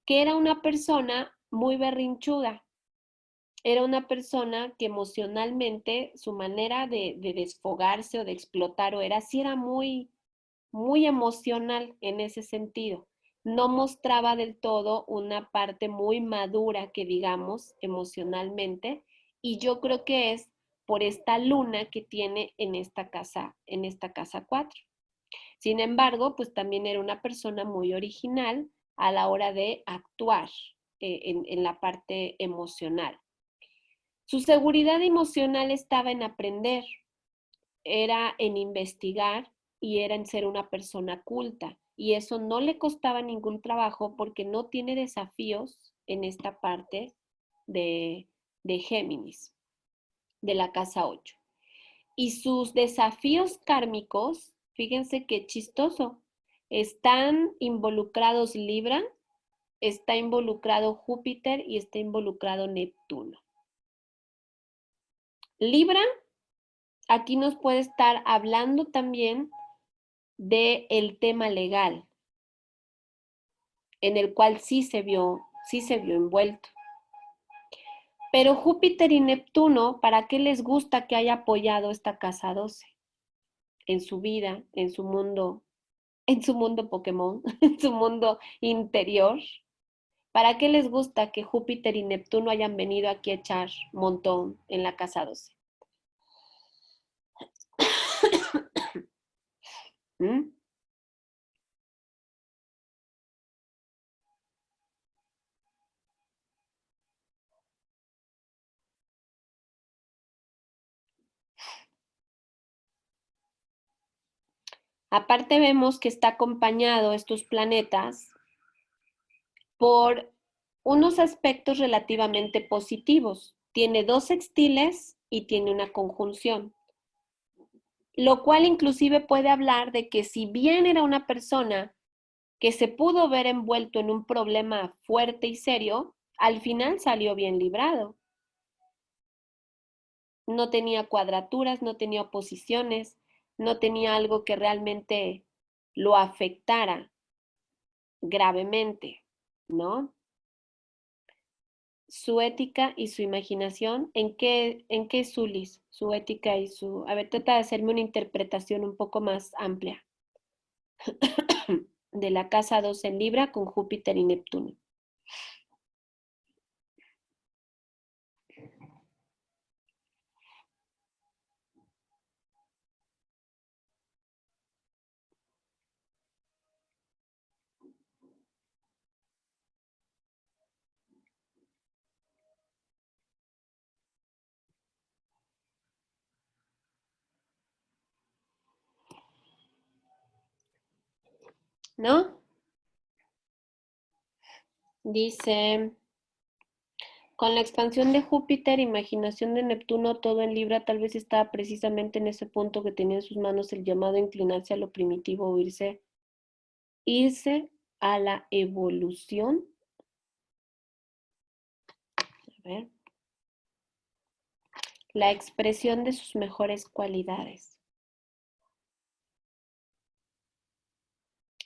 que era una persona muy berrinchuda. Era una persona que emocionalmente su manera de desfogarse o de explotar o era, sí era muy, muy emocional en ese sentido. No mostraba del todo una parte muy madura que digamos emocionalmente y yo creo que es por esta luna que tiene en esta casa 4. Sin embargo, pues también era una persona muy original a la hora de actuar en la parte emocional. Su seguridad emocional estaba en aprender, era en investigar y era en ser una persona culta. Y eso no le costaba ningún trabajo porque no tiene desafíos en esta parte de, de Géminis, de la casa 8. Y sus desafíos kármicos, fíjense qué chistoso, están involucrados Libra, está involucrado Júpiter y está involucrado Neptuno. Libra aquí nos puede estar hablando también del tema legal, en el cual sí se vio envuelto. Pero Júpiter y Neptuno, ¿para qué les gusta que haya apoyado esta casa 12? En su vida, en su mundo Pokémon, en su mundo interior. ¿Para qué les gusta que Júpiter y Neptuno hayan venido aquí a echar montón en la casa 12? ¿Mm? Aparte vemos que está acompañado estos planetas por unos aspectos relativamente positivos. Tiene 2 sextiles y tiene una conjunción, lo cual inclusive puede hablar de que si bien era una persona que se pudo ver envuelto en un problema fuerte y serio, al final salió bien librado. No tenía cuadraturas, no tenía oposiciones, no tenía algo que realmente lo afectara gravemente, ¿no? Su ética y su imaginación, en qué es Zulis? Su ética y su... A ver, trata de hacerme una interpretación un poco más amplia de la casa 2 en Libra con Júpiter y Neptuno. ¿No? Dice, con la expansión de Júpiter, imaginación de Neptuno, todo en Libra tal vez estaba precisamente en ese punto que tenía en sus manos el llamado a inclinarse a lo primitivo o irse a la evolución. A ver. La expresión de sus mejores cualidades.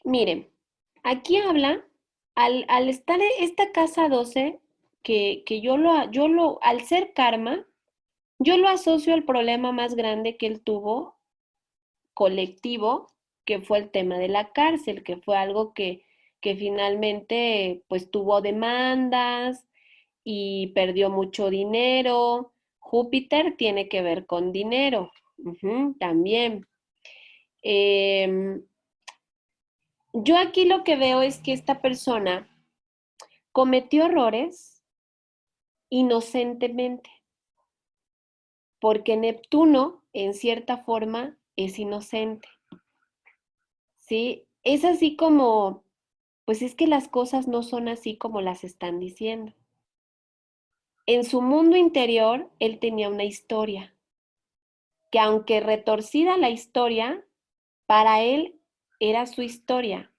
Miren, aquí habla, al estar en esta casa 12, que al ser karma, yo lo asocio al problema más grande que él tuvo, colectivo, que fue el tema de la cárcel, que fue algo que finalmente pues tuvo demandas y perdió mucho dinero. Júpiter tiene que ver con dinero, también. Yo aquí lo que veo es que esta persona cometió errores inocentemente, porque Neptuno, en cierta forma, es inocente, ¿sí? Es así como, pues es que las cosas no son así como las están diciendo. En su mundo interior, él tenía una historia, que aunque retorcida la historia, para él era su historia.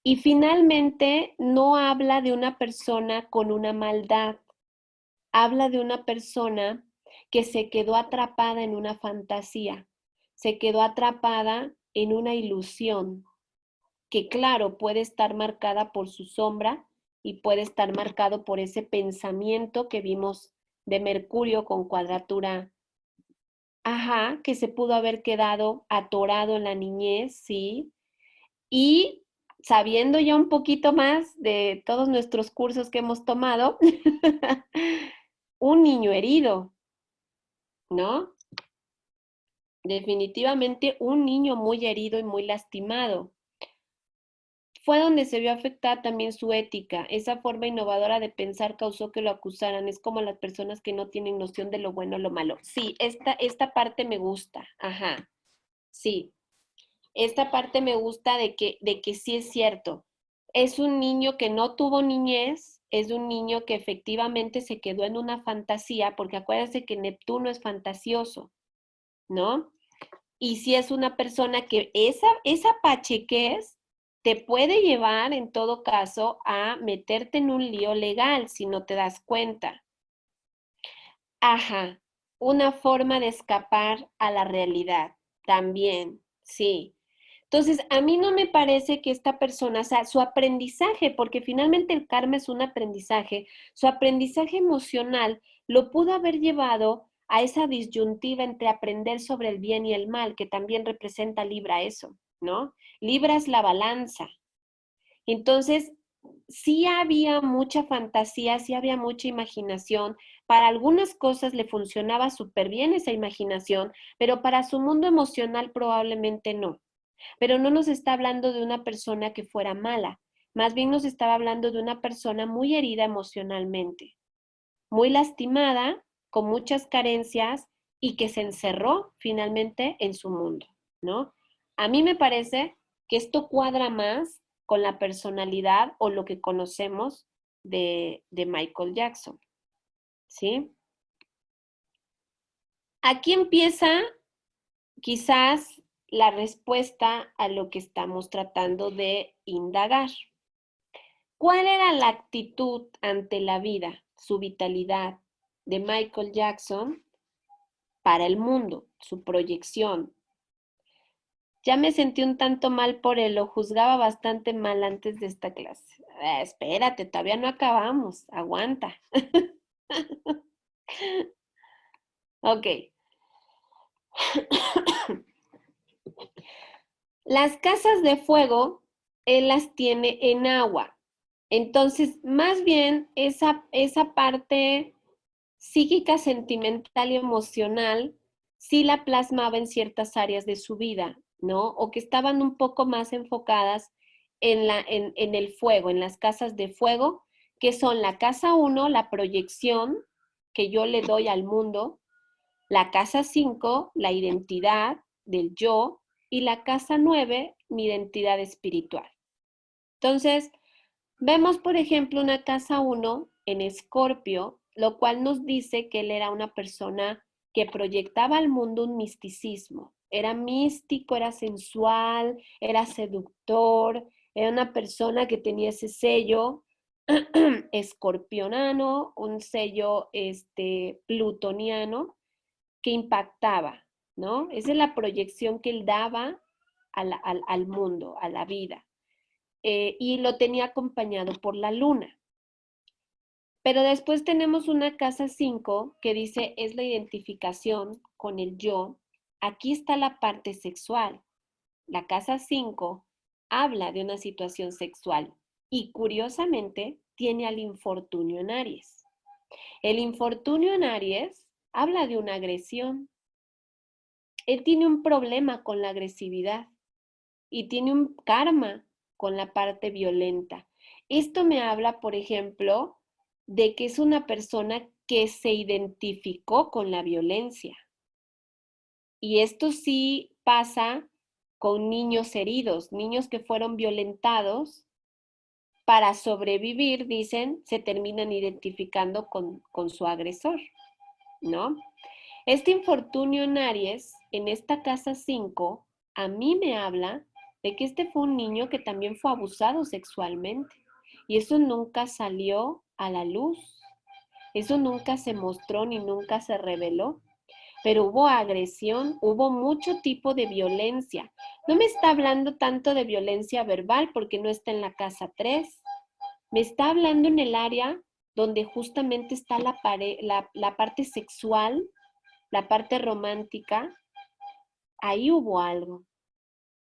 Y finalmente no habla de una persona con una maldad, habla de una persona que se quedó atrapada en una fantasía, se quedó atrapada en una ilusión que, claro, puede estar marcada por su sombra y puede estar marcado por ese pensamiento que vimos de Mercurio con cuadratura, ajá, que se pudo haber quedado atorado en la niñez, sí, y sabiendo ya un poquito más de todos nuestros cursos que hemos tomado, un niño herido, ¿no? Definitivamente un niño muy herido y muy lastimado. Fue donde se vio afectada también su ética. Esa forma innovadora de pensar causó que lo acusaran. Es como las personas que no tienen noción de lo bueno o lo malo. Sí, esta parte me gusta. Ajá, sí. Esta parte me gusta de que sí es cierto. Es un niño que no tuvo niñez, es un niño que efectivamente se quedó en una fantasía, porque acuérdense que Neptuno es fantasioso, ¿no? Y si es una persona que esa pachequez te puede llevar en todo caso a meterte en un lío legal si no te das cuenta. Ajá, una forma de escapar a la realidad también, sí. Entonces, a mí no me parece que esta persona, o sea, su aprendizaje, porque finalmente el karma es un aprendizaje, su aprendizaje emocional lo pudo haber llevado a esa disyuntiva entre aprender sobre el bien y el mal, que también representa Libra eso, ¿no? Libra es la balanza. Entonces, sí había mucha fantasía, sí había mucha imaginación. Para algunas cosas le funcionaba súper bien esa imaginación, pero para su mundo emocional probablemente no. Pero no nos está hablando de una persona que fuera mala, más bien nos estaba hablando de una persona muy herida emocionalmente, muy lastimada, con muchas carencias y que se encerró finalmente en su mundo, ¿no? A mí me parece que esto cuadra más con la personalidad o lo que conocemos de Michael Jackson, ¿sí? Aquí empieza quizás la respuesta a lo que estamos tratando de indagar. ¿Cuál era la actitud ante la vida, su vitalidad de Michael Jackson para el mundo, su proyección? Ya me sentí un tanto mal por él, lo juzgaba bastante mal antes de esta clase. Espérate, todavía no acabamos, aguanta. Ok. Las casas de fuego, él las tiene en agua. Entonces, más bien esa parte psíquica, sentimental y emocional sí la plasmaba en ciertas áreas de su vida, ¿no? O que estaban un poco más enfocadas en el fuego, en las casas de fuego, que son la casa 1, la proyección que yo le doy al mundo, la casa 5, la identidad del yo, y la casa 9, mi identidad espiritual. Entonces, vemos, por ejemplo, una casa 1 en Escorpio, lo cual nos dice que él era una persona que proyectaba al mundo un misticismo. Era místico, era sensual, era seductor, era una persona que tenía ese sello escorpionano, un sello plutoniano que impactaba, ¿no? Esa es la proyección que él daba al mundo, a la vida. Y lo tenía acompañado por la luna. Pero después tenemos una casa 5 que dice es la identificación con el yo. Aquí está la parte sexual. La casa 5 habla de una situación sexual y curiosamente tiene al infortunio en Aries. El infortunio en Aries habla de una agresión. Él tiene un problema con la agresividad y tiene un karma con la parte violenta. Esto me habla, por ejemplo, de que es una persona que se identificó con la violencia. Y esto sí pasa con niños heridos, niños que fueron violentados para sobrevivir, dicen, se terminan identificando con su agresor, ¿no? Este infortunio en Aries, en esta casa 5, a mí me habla de que este fue un niño que también fue abusado sexualmente. Y eso nunca salió a la luz. Eso nunca se mostró ni nunca se reveló. pero hubo agresión, hubo mucho tipo de violencia. No me está hablando tanto de violencia verbal porque no está en la casa 3. Me está hablando en el área donde justamente está la parte sexual, la parte romántica. Ahí hubo algo.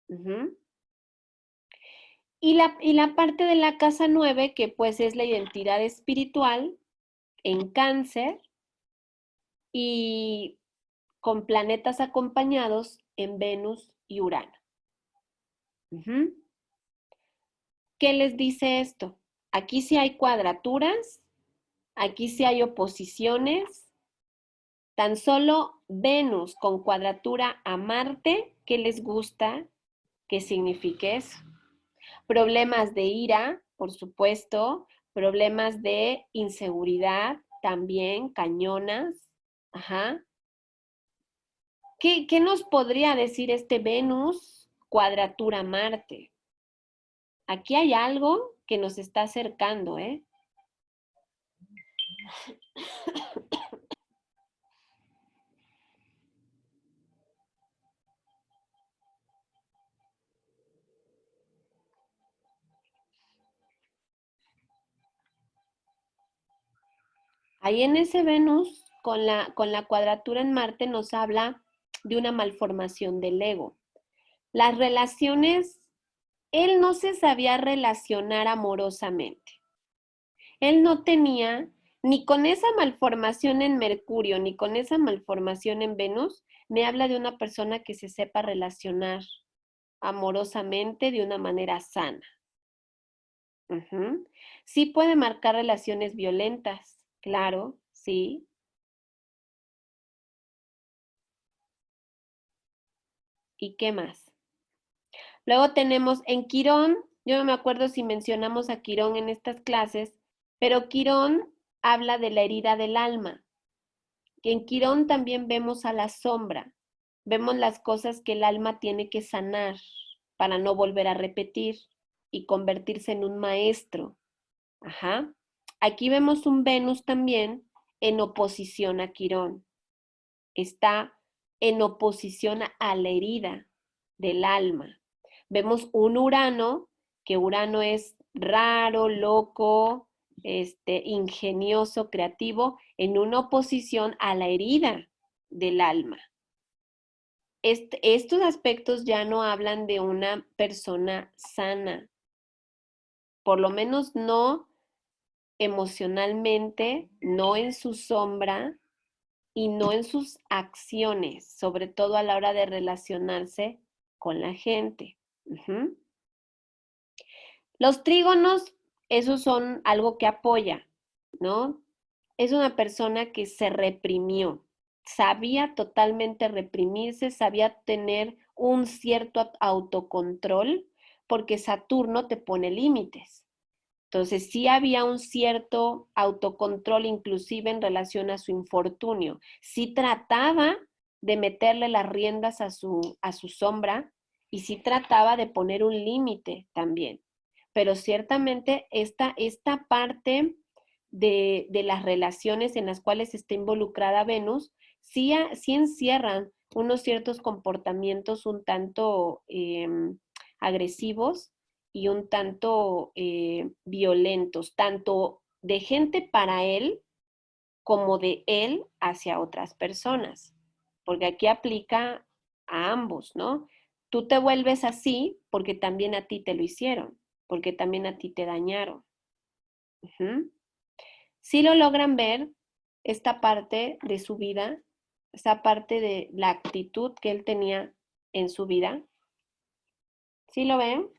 Uh-huh. Y la parte de la casa 9, que pues es la identidad espiritual en Cáncer y con planetas acompañados en Venus y Urano. Uh-huh. ¿Qué les dice esto? Aquí sí hay cuadraturas, aquí sí hay oposiciones. Tan solo Venus con cuadratura a Marte, ¿qué les gusta que signifique eso? Problemas de ira, por supuesto, problemas de inseguridad, también, cañonas. Ajá. ¿Qué nos podría decir este Venus cuadratura Marte? Aquí hay algo que nos está acercando, ¿eh? Ahí en ese Venus, con la cuadratura en Marte, nos habla de una malformación del ego. Las relaciones, él no se sabía relacionar amorosamente. Él no tenía, ni con esa malformación en Mercurio, ni con esa malformación en Venus, me habla de una persona que se sepa relacionar amorosamente de una manera sana. Uh-huh. Sí puede marcar relaciones violentas, claro, sí. ¿Y qué más? Luego tenemos en Quirón, yo no me acuerdo si mencionamos a Quirón en estas clases, pero Quirón habla de la herida del alma. Y en Quirón también vemos a la sombra, vemos las cosas que el alma tiene que sanar para no volver a repetir y convertirse en un maestro. Ajá. Aquí vemos un Venus también en oposición a Quirón. Está en oposición a la herida del alma. Vemos un Urano, que Urano es raro, loco, ingenioso, creativo, en una oposición a la herida del alma. Estos aspectos ya no hablan de una persona sana, por lo menos no emocionalmente, no en su sombra y no en sus acciones, sobre todo a la hora de relacionarse con la gente. Uh-huh. Los trígonos, esos son algo que apoya, ¿no? Es una persona que se reprimió, sabía totalmente reprimirse, sabía tener un cierto autocontrol, porque Saturno te pone límites. Entonces sí había un cierto autocontrol inclusive en relación a su infortunio. Sí trataba de meterle las riendas a su sombra y sí trataba de poner un límite también. Pero ciertamente esta parte de las relaciones en las cuales está involucrada Venus, sí encierran unos ciertos comportamientos un tanto agresivos y un tanto violentos, tanto de gente para él como de él hacia otras personas, porque aquí aplica a ambos, ¿no? Tú te vuelves así porque también a ti te lo hicieron, porque también a ti te dañaron. Uh-huh. Si lo logran ver, esta parte de su vida, esta parte de la actitud que él tenía en su vida, ¿sí lo ven?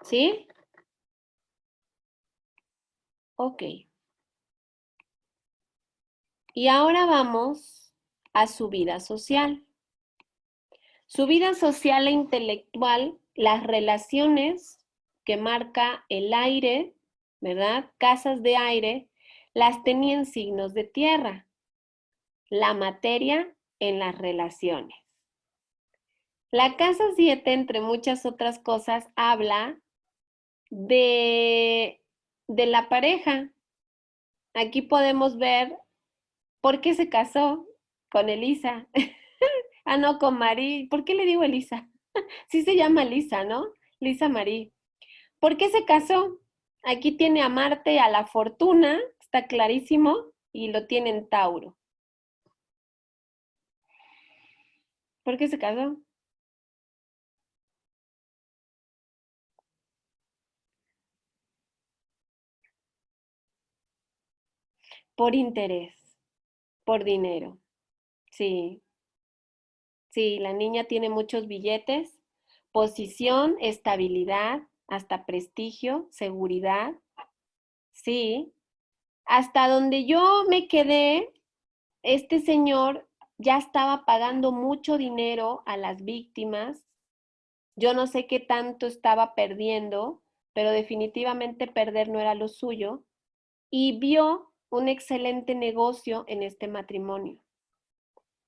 ¿Sí? Ok. Y ahora vamos a su vida social. Su vida social e intelectual, las relaciones que marca el aire, ¿verdad? Casas de aire, las tenían signos de tierra. La materia en las relaciones. La casa 7, entre muchas otras cosas, habla de, de la pareja. Aquí podemos ver por qué se casó con Elisa. Ah, no, con Marí. ¿Por qué le digo Elisa? Sí se llama Lisa, ¿no? Lisa Marí. ¿Por qué se casó? Aquí tiene a Marte, a la Fortuna, está clarísimo, y lo tiene en Tauro. ¿Por qué se casó? Por interés, por dinero. Sí, sí, la niña tiene muchos billetes, posición, estabilidad, hasta prestigio, seguridad. Sí, hasta donde yo me quedé, este señor ya estaba pagando mucho dinero a las víctimas. Yo no sé qué tanto estaba perdiendo, pero definitivamente perder no era lo suyo. Y vio un excelente negocio en este matrimonio.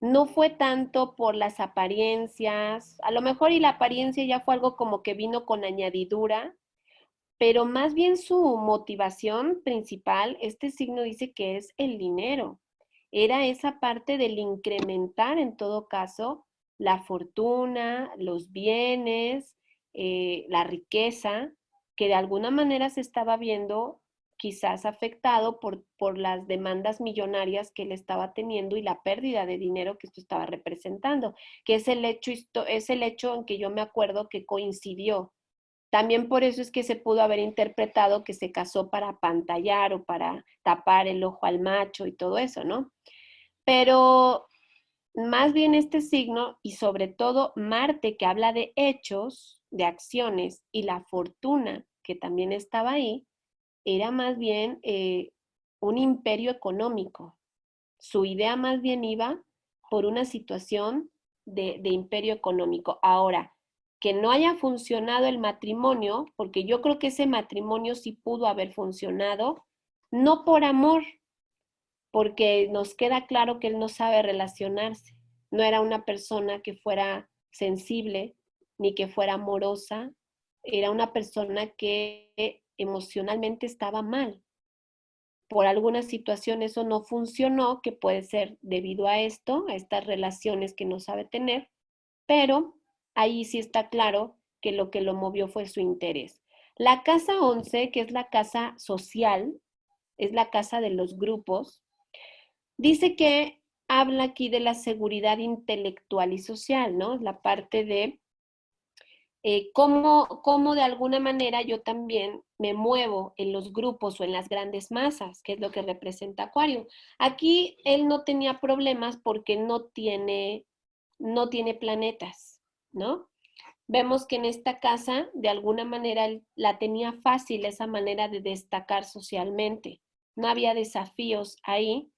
No fue tanto por las apariencias, a lo mejor y la apariencia ya fue algo como que vino con añadidura, pero más bien su motivación principal, este signo dice que es el dinero. Era esa parte del incrementar en todo caso la fortuna, los bienes, la riqueza, que de alguna manera se estaba viendo quizás afectado por las demandas millonarias que él estaba teniendo y la pérdida de dinero que esto estaba representando, que es el hecho en que yo me acuerdo que coincidió. También por eso es que se pudo haber interpretado que se casó para pantallar o para tapar el ojo al macho y todo eso, ¿no? Pero más bien este signo y sobre todo Marte, que habla de hechos, de acciones, y la fortuna, que también estaba ahí, era más bien un imperio económico. Su idea más bien iba por una situación de imperio económico. Ahora, que no haya funcionado el matrimonio, porque yo creo que ese matrimonio sí pudo haber funcionado, no por amor, porque nos queda claro que él no sabe relacionarse. No era una persona que fuera sensible ni que fuera amorosa, era una persona que emocionalmente estaba mal. Por alguna situación eso no funcionó, que puede ser debido a esto, a estas relaciones que no sabe tener, pero ahí sí está claro que lo movió fue su interés. La casa 11, que es la casa social, es la casa de los grupos, dice que habla aquí de la seguridad intelectual y social, ¿no? La parte de cómo de alguna manera yo también me muevo en los grupos o en las grandes masas, que es lo que representa Acuario. Aquí él no tenía problemas porque no tiene planetas, ¿no? Vemos que en esta casa, de alguna manera, él la tenía fácil esa manera de destacar socialmente. No había desafíos ahí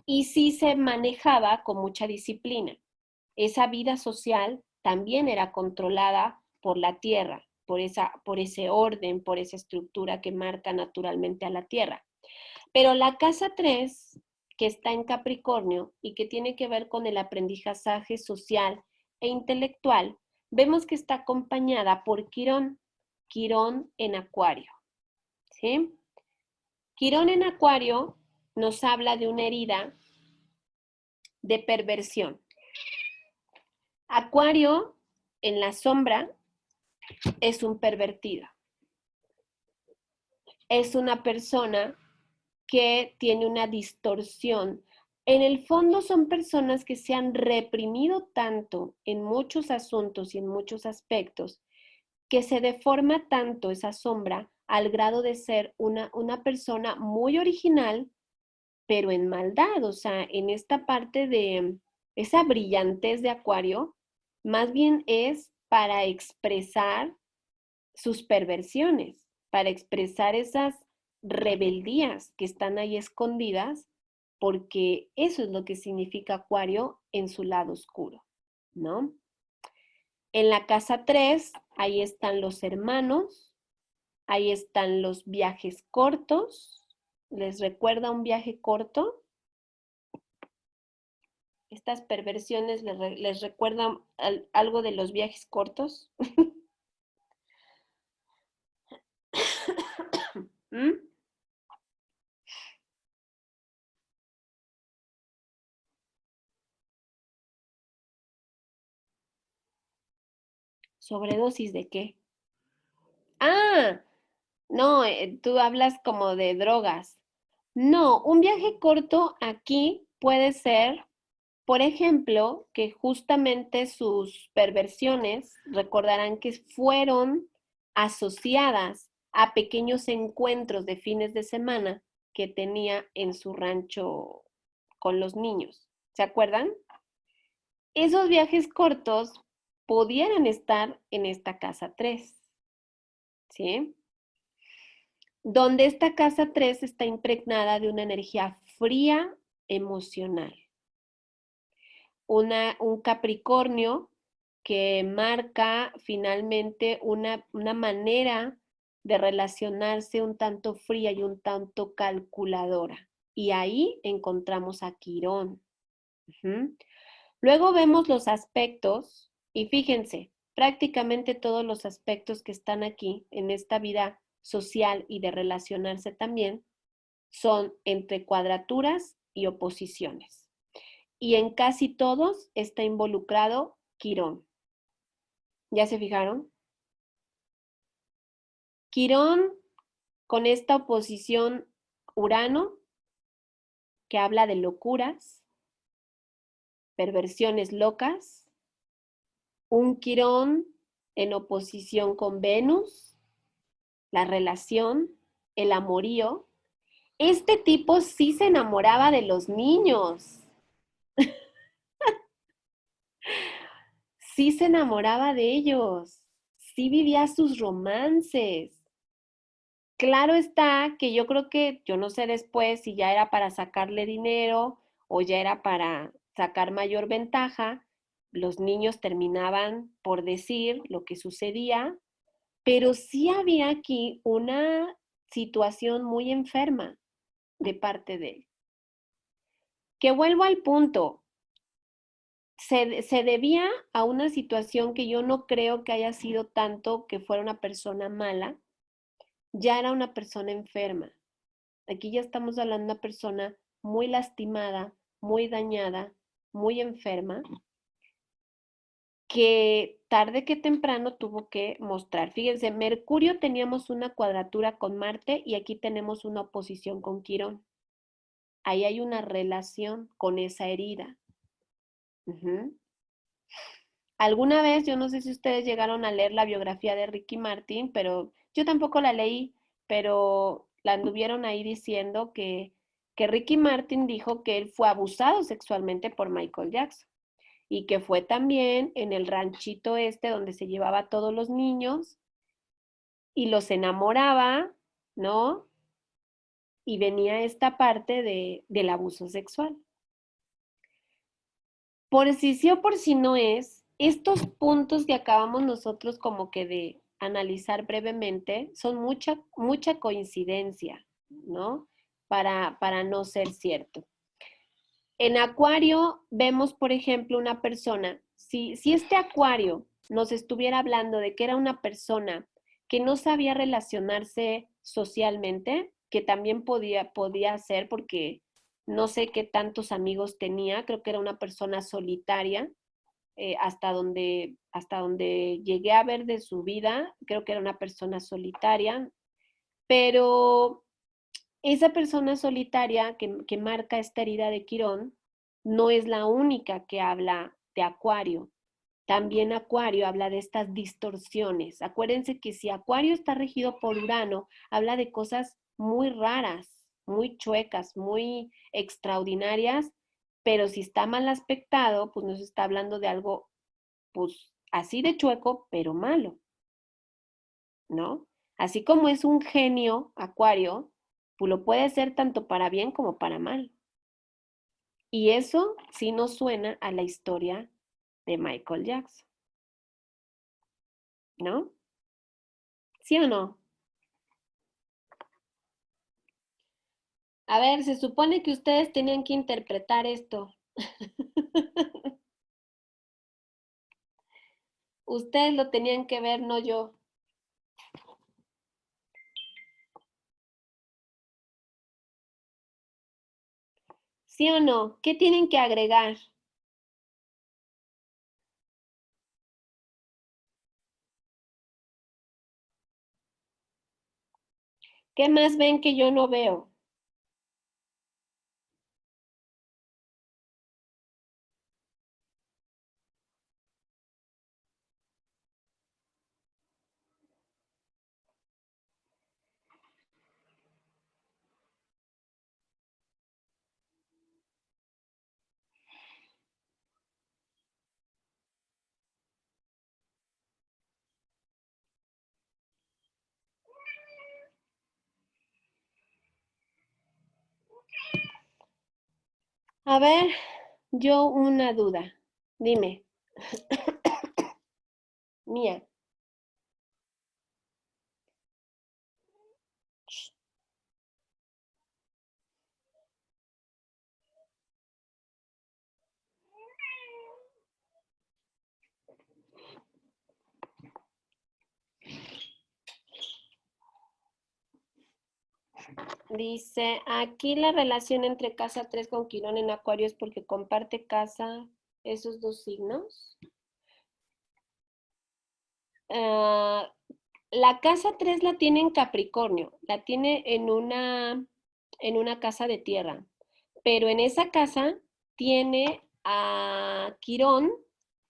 y sí se manejaba con mucha disciplina. Esa vida social también era controlada por la tierra, por ese orden, por esa estructura que marca naturalmente a la tierra. Pero la casa 3, que está en Capricornio y que tiene que ver con el aprendizaje social e intelectual, vemos que está acompañada por Quirón, Quirón en Acuario, ¿sí? Quirón en Acuario nos habla de una herida de perversión. Acuario en la sombra es un pervertido. Es una persona que tiene una distorsión. En el fondo son personas que se han reprimido tanto en muchos asuntos y en muchos aspectos que se deforma tanto esa sombra al grado de ser una persona muy original, pero en maldad, o sea, en esta parte de esa brillantez de Acuario, más bien es para expresar sus perversiones, para expresar esas rebeldías que están ahí escondidas, porque eso es lo que significa Acuario en su lado oscuro, ¿no? En la casa 3, ahí están los hermanos, ahí están los viajes cortos. ¿Les recuerda un viaje corto? Estas perversiones les recuerdan algo de los viajes cortos. ¿Mm? ¿Sobredosis de qué? Ah, no, tú hablas como de drogas. No, un viaje corto aquí puede ser, por ejemplo, que justamente sus perversiones recordarán que fueron asociadas a pequeños encuentros de fines de semana que tenía en su rancho con los niños. ¿Se acuerdan? Esos viajes cortos pudieran estar en esta casa 3, ¿sí? Donde esta casa 3 está impregnada de una energía fría emocional. Un Capricornio que marca finalmente una manera de relacionarse un tanto fría y un tanto calculadora. Y ahí encontramos a Quirón. Uh-huh. Luego vemos los aspectos y fíjense, prácticamente todos los aspectos que están aquí en esta vida social y de relacionarse también son entre cuadraturas y oposiciones. Y en casi todos está involucrado Quirón. ¿Ya se fijaron? Quirón con esta oposición Urano, que habla de locuras, perversiones locas, un Quirón en oposición con Venus, la relación, el amorío. Este tipo sí se enamoraba de los niños, sí se enamoraba de ellos, sí vivía sus romances. Claro está que yo creo que, yo no sé después si ya era para sacarle dinero o ya era para sacar mayor ventaja, los niños terminaban por decir lo que sucedía, pero sí había aquí una situación muy enferma de parte de él. Que vuelvo al punto, se debía a una situación que yo no creo que haya sido tanto que fuera una persona mala, ya era una persona enferma. Aquí ya estamos hablando de una persona muy lastimada, muy dañada, muy enferma, que tarde que temprano tuvo que mostrar. Fíjense, Mercurio teníamos una cuadratura con Marte y aquí tenemos una oposición con Quirón. Ahí hay una relación con esa herida. Uh-huh. Alguna vez, yo no sé si ustedes llegaron a leer la biografía de Ricky Martin, pero yo tampoco la leí, pero la anduvieron ahí diciendo que Ricky Martin dijo que él fue abusado sexualmente por Michael Jackson y que fue también en el ranchito este donde se llevaba a todos los niños y los enamoraba, ¿no? Y venía esta parte del abuso sexual. Por si sí o por si no es, estos puntos que acabamos nosotros como que de analizar brevemente son mucha coincidencia, ¿no? Para no ser cierto. En Acuario vemos, por ejemplo, una persona, si este Acuario nos estuviera hablando de que era una persona que no sabía relacionarse socialmente, que también podía ser porque no sé qué tantos amigos tenía, creo que era una persona solitaria, hasta donde llegué a ver de su vida, creo que era una persona solitaria, pero esa persona solitaria que marca esta herida de Quirón no es la única que habla de Acuario. También Acuario habla de estas distorsiones. Acuérdense que si Acuario está regido por Urano, habla de cosas muy raras, muy chuecas, muy extraordinarias, pero si está mal aspectado, pues nos está hablando de algo, pues así de chueco, pero malo, ¿no? Así como es un genio Acuario, pues lo puede ser tanto para bien como para mal. Y eso sí nos suena a la historia de Michael Jackson, ¿no? ¿Sí o no? A ver, se supone que ustedes tenían que interpretar esto. Ustedes lo tenían que ver, no yo. ¿Sí o no? ¿Qué tienen que agregar? ¿Qué más ven que yo no veo? A ver, yo una duda. Dime, mía. Dice, aquí la relación entre casa 3 con Quirón en Acuario es porque comparte casa esos dos signos. Ah, la casa 3 la tiene en Capricornio, la tiene en una casa de tierra, pero en esa casa tiene a Quirón,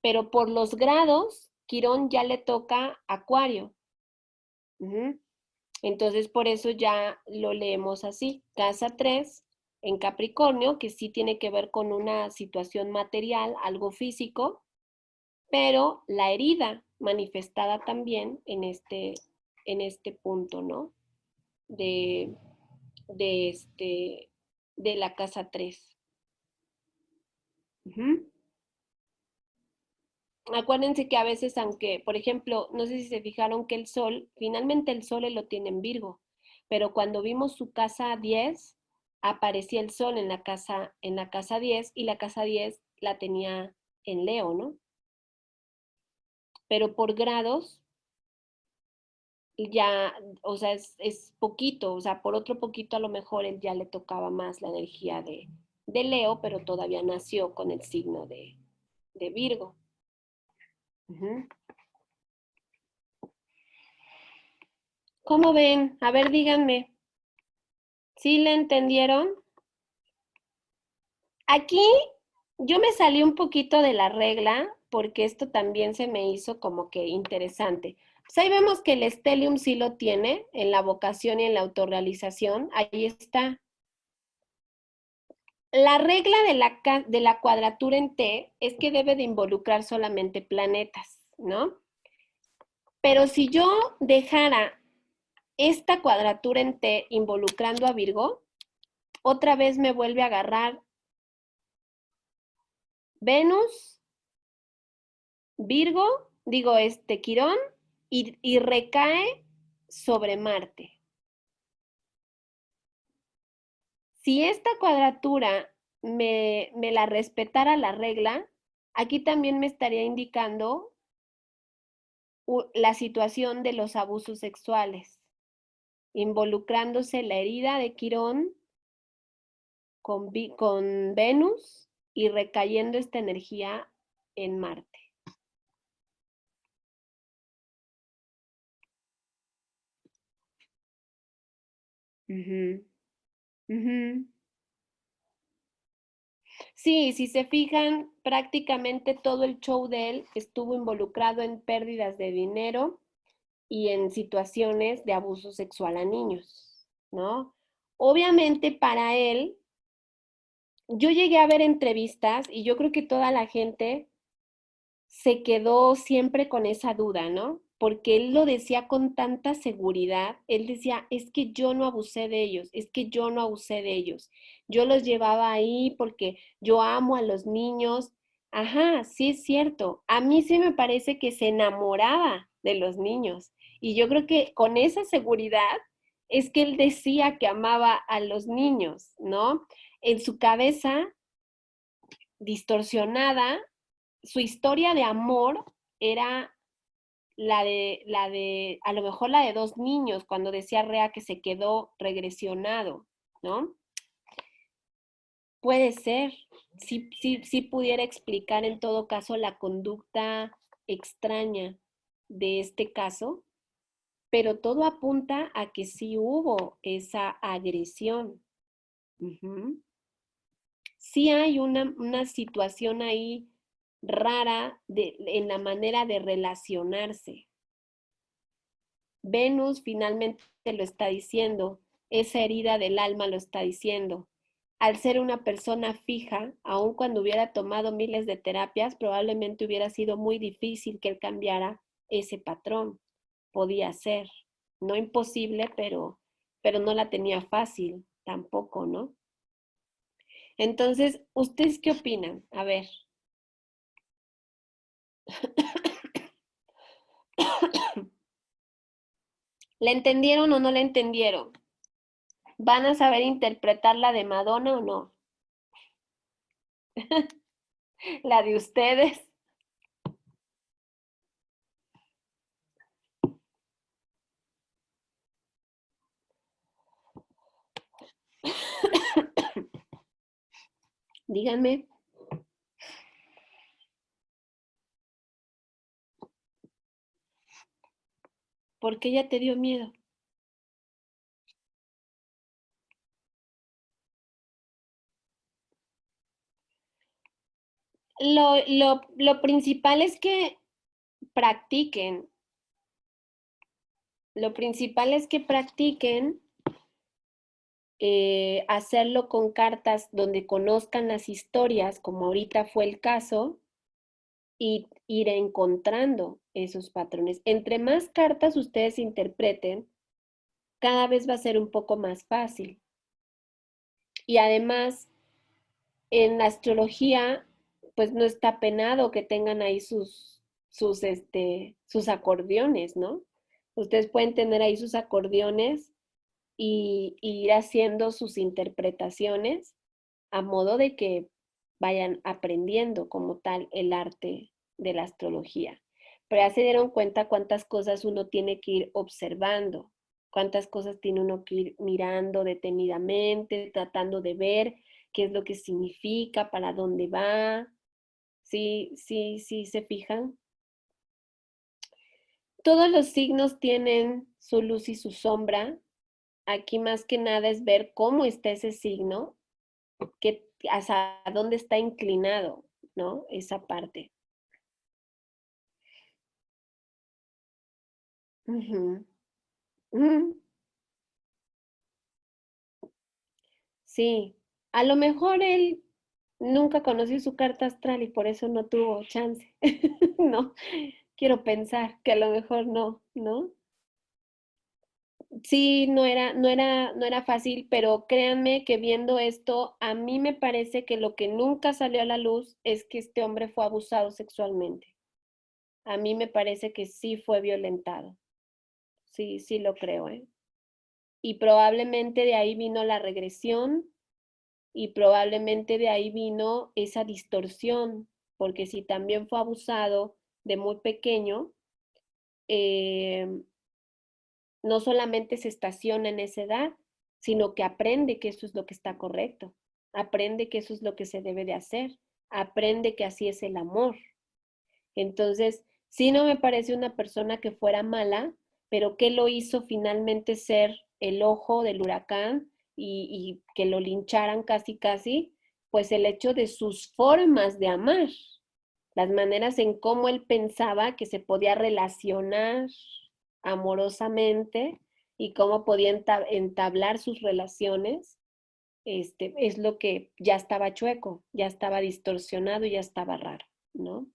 pero por los grados, Quirón ya le toca Acuario. Ujú. Entonces, por eso ya lo leemos así. Casa 3 en Capricornio, que sí tiene que ver con una situación material, algo físico, pero la herida manifestada también en este punto, ¿no? De, de, este, de la casa 3. Uh-huh. Acuérdense que a veces, aunque, por ejemplo, no sé si se fijaron que el Sol, finalmente el Sol él lo tiene en Virgo, pero cuando vimos su casa 10, aparecía el Sol en la casa 10 y la casa 10 la tenía en Leo, ¿no? Pero por grados ya, o sea, es poquito, o sea, por otro poquito a lo mejor él ya le tocaba más la energía de Leo, pero todavía nació con el signo de Virgo. Ujú. ¿Cómo ven? A ver, díganme. ¿Sí le entendieron? Aquí yo me salí un poquito de la regla porque esto también se me hizo como que interesante. Pues ahí vemos que el Stellium sí lo tiene en la vocación y en la autorrealización. Ahí está. La regla de la cuadratura en T es que debe de involucrar solamente planetas, ¿no? Pero si yo dejara esta cuadratura en T involucrando a Virgo, otra vez me vuelve a agarrar Venus, Virgo, digo, Quirón, y recae sobre Marte. Si esta cuadratura me la respetara la regla, aquí también me estaría indicando la situación de los abusos sexuales, involucrándose la herida de Quirón con Venus y recayendo esta energía en Marte. Ujú, ujú. Sí, si se fijan, prácticamente todo el show de él estuvo involucrado en pérdidas de dinero y en situaciones de abuso sexual a niños, ¿no? Obviamente para él, yo llegué a ver entrevistas y yo creo que toda la gente se quedó siempre con esa duda, ¿no? Porque él lo decía con tanta seguridad, él decía, es que yo no abusé de ellos, es que yo no abusé de ellos, yo los llevaba ahí porque yo amo a los niños. Ajá, sí es cierto, a mí sí me parece que se enamoraba de los niños y yo creo que con esa seguridad es que él decía que amaba a los niños, ¿no? En su cabeza distorsionada. Su historia de amor era a lo mejor la de dos niños, cuando decía Rea que se quedó regresionado, ¿no? Puede ser, sí pudiera explicar en todo caso la conducta extraña de este caso, pero todo apunta a que sí hubo esa agresión. Ujú. Sí hay una situación ahí rara en la manera de relacionarse. Venus finalmente lo está diciendo, esa herida del alma lo está diciendo. Al ser una persona fija, aun cuando hubiera tomado miles de terapias, probablemente hubiera sido muy difícil que él cambiara ese patrón. Podía ser, no imposible, pero no la tenía fácil tampoco, ¿no? Entonces, ¿ustedes qué opinan? A ver. ¿Le entendieron o no le entendieron? ¿Van a saber interpretar la de Madonna o no? La de ustedes. Díganme. ¿Por qué ella te dio miedo? Lo principal es que practiquen. Lo principal es que practiquen hacerlo con cartas donde conozcan las historias, como ahorita fue el caso, y ir encontrando esos patrones. Entre más cartas ustedes interpreten, cada vez va a ser un poco más fácil. Y además, en la astrología, pues no está penado que tengan ahí sus acordeones, ¿no? Ustedes pueden tener ahí sus acordeones y ir haciendo sus interpretaciones a modo de que vayan aprendiendo como tal el arte de la astrología. Pero ya se dieron cuenta cuántas cosas uno tiene que ir observando, cuántas cosas tiene uno que ir mirando detenidamente, tratando de ver qué es lo que significa, para dónde va. Sí, sí, sí, se fijan. Todos los signos tienen su luz y su sombra. Aquí más que nada es ver cómo está ese signo, hacia dónde está inclinado, ¿no? Esa parte. Ujú, ujú. Sí, a lo mejor él nunca conoció su carta astral y por eso no tuvo chance. No, quiero pensar que a lo mejor no, ¿no? Sí, no era fácil, pero créanme que viendo esto, a mí me parece que lo que nunca salió a la luz es que este hombre fue abusado sexualmente. A mí me parece que sí fue violentado. Sí, sí lo creo, ¿eh? Y probablemente de ahí vino la regresión y probablemente de ahí vino esa distorsión, porque si también fue abusado de muy pequeño, eh, no solamente se estaciona en esa edad, sino que aprende que eso es lo que está correcto, aprende que eso es lo que se debe de hacer, aprende que así es el amor. Entonces, sí no me parece una persona que fuera mala, pero ¿qué lo hizo finalmente ser el ojo del huracán y que lo lincharan casi casi? Pues el hecho de sus formas de amar, las maneras en cómo él pensaba que se podía relacionar amorosamente y cómo podía entablar sus relaciones, es lo que ya estaba chueco, ya estaba distorsionado y ya estaba raro, ¿no?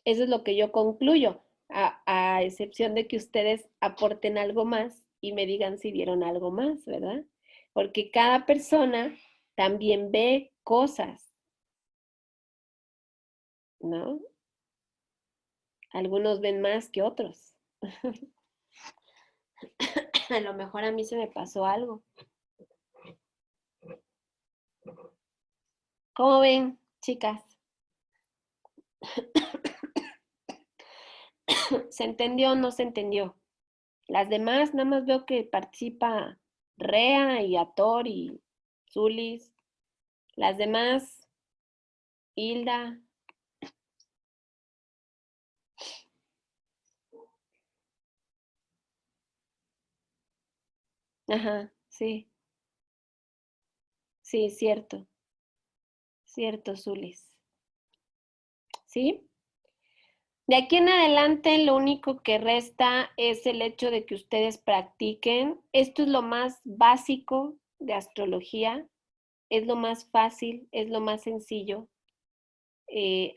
Eso es lo que yo concluyo, a excepción de que ustedes aporten algo más y me digan si vieron algo más, ¿verdad? Porque cada persona también ve cosas, ¿no? Algunos ven más que otros. A lo mejor a mí se me pasó algo. ¿Cómo ven? chicas? ¿Se entendió o no se entendió? Las demás, nada más veo que participa Rea y Ator y Zulis. Las demás, Hilda. Ajá, sí, sí, cierto, cierto, Zulis. ¿Sí? De aquí en adelante, lo único que resta es el hecho de que ustedes practiquen. Esto es lo más básico de astrología, es lo más fácil, es lo más sencillo.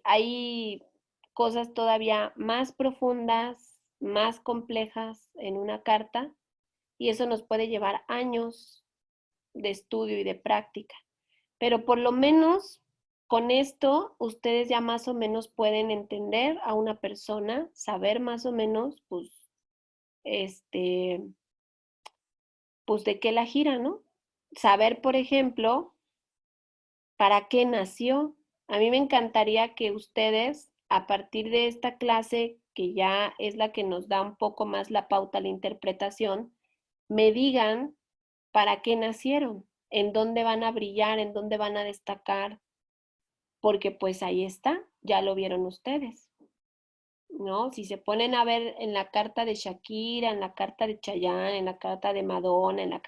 Hay cosas todavía más profundas, más complejas en una carta, y eso nos puede llevar años de estudio y de práctica. Pero por lo menos con esto ustedes ya más o menos pueden entender a una persona, saber más o menos, pues, pues de qué la gira, ¿no? Saber, por ejemplo, para qué nació. A mí me encantaría que ustedes, a partir de esta clase, que ya es la que nos da un poco más la pauta a la interpretación, me digan para qué nacieron, en dónde van a brillar, en dónde van a destacar, porque pues ahí está, ya lo vieron ustedes, ¿no? Si se ponen a ver en la carta de Shakira, en la carta de Chayanne, en la carta de Madonna,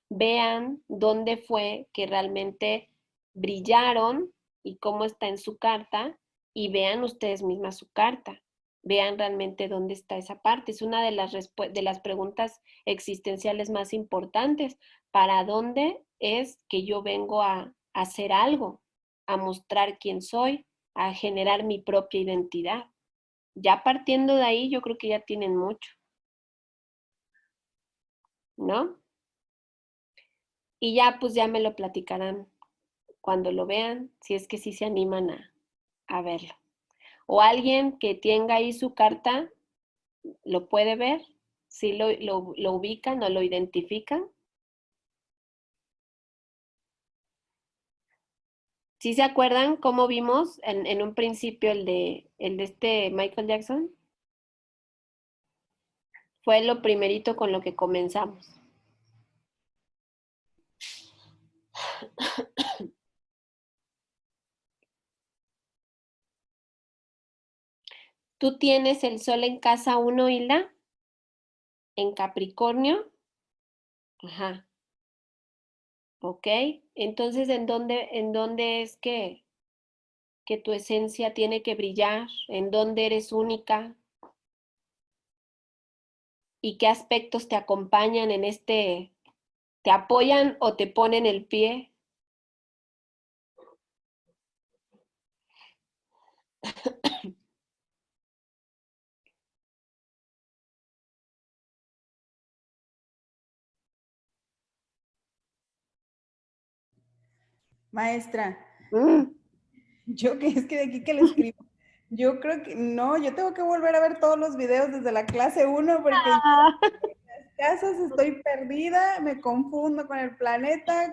vean dónde fue que realmente brillaron y cómo está en su carta, y vean ustedes mismas su carta. Vean realmente dónde está esa parte. Es una de las preguntas existenciales más importantes. ¿Para dónde es que yo vengo a hacer algo? A mostrar quién soy, a generar mi propia identidad. Ya partiendo de ahí, yo creo que ya tienen mucho, ¿no? Y ya, pues ya me lo platicarán cuando lo vean, si es que sí se animan a verlo. O alguien que tenga ahí su carta, lo puede ver, si lo ubican o lo identifican. ¿Sí se acuerdan cómo vimos en un principio el de este Michael Jackson? Fue lo primerito con lo que comenzamos. ¿Tú tienes el sol en casa 1, Hilda? ¿En Capricornio? Ajá, ok. Entonces, en dónde es que tu esencia tiene que brillar? ¿En dónde eres única? ¿Y qué aspectos te acompañan en te apoyan o te ponen el pie? Maestra, Mm. yo que es que de aquí que le escribo, yo creo que no, yo tengo que volver a ver todos los videos desde la clase 1 porque en Ah. las casas estoy perdida, me confundo con el planeta,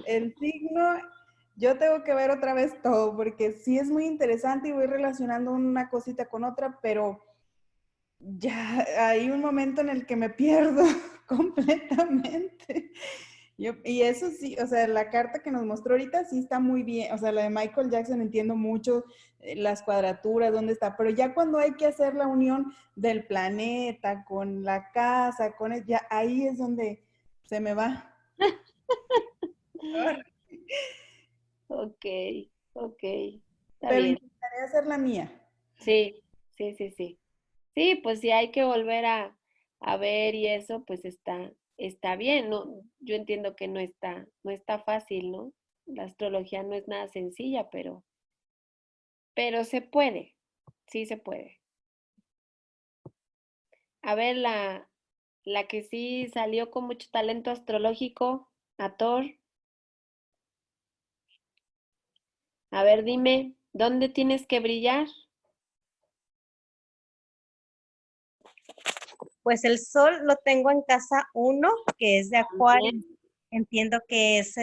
el signo. Yo tengo que ver otra vez todo porque sí es muy interesante y voy relacionando una cosita con otra, pero ya hay un momento en el que me pierdo completamente. Y eso sí, o sea, la carta que nos mostró ahorita sí está muy bien, o sea, la de Michael Jackson entiendo mucho las cuadraturas, dónde está, pero ya cuando hay que hacer la unión del planeta con la casa, ya ahí es donde se me va. Ok, ok, está Pero bien. intentaré hacer la mía. Sí, sí, sí, sí. Sí, pues si hay que volver a ver y eso, pues está bien, ¿no? Yo entiendo que no está fácil, ¿no? La astrología no es nada sencilla, pero se puede, sí se puede. A ver, la que sí salió con mucho talento astrológico, Ator. A ver, dime, ¿dónde tienes que brillar? Pues el sol lo tengo en casa 1, que es de Bien, Acuario. Entiendo que es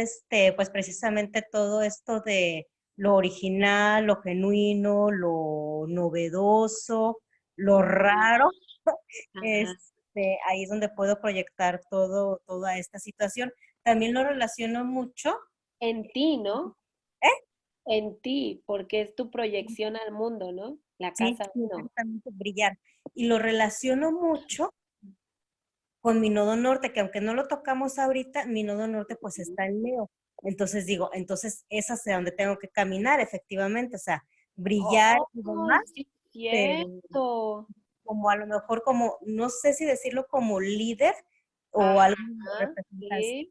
pues precisamente todo esto de lo original, lo genuino, lo novedoso, lo Ujú. raro. Ajá. Ahí es donde puedo proyectar toda esta situación. También lo relaciono mucho. En ti, ¿no? ¿Eh? En ti, porque es tu proyección al mundo, ¿no? La Sí, casa sí, uno. exactamente, brillar. Y lo relaciono mucho con mi nodo norte, que aunque no lo tocamos ahorita, mi nodo norte pues está en Leo. Entonces digo, entonces es hacia donde tengo que caminar, efectivamente, o sea, brillar y Oh, demás, sí, pero cierto. como a lo mejor como, no sé si decirlo como líder o algo que Ajá, representa sí.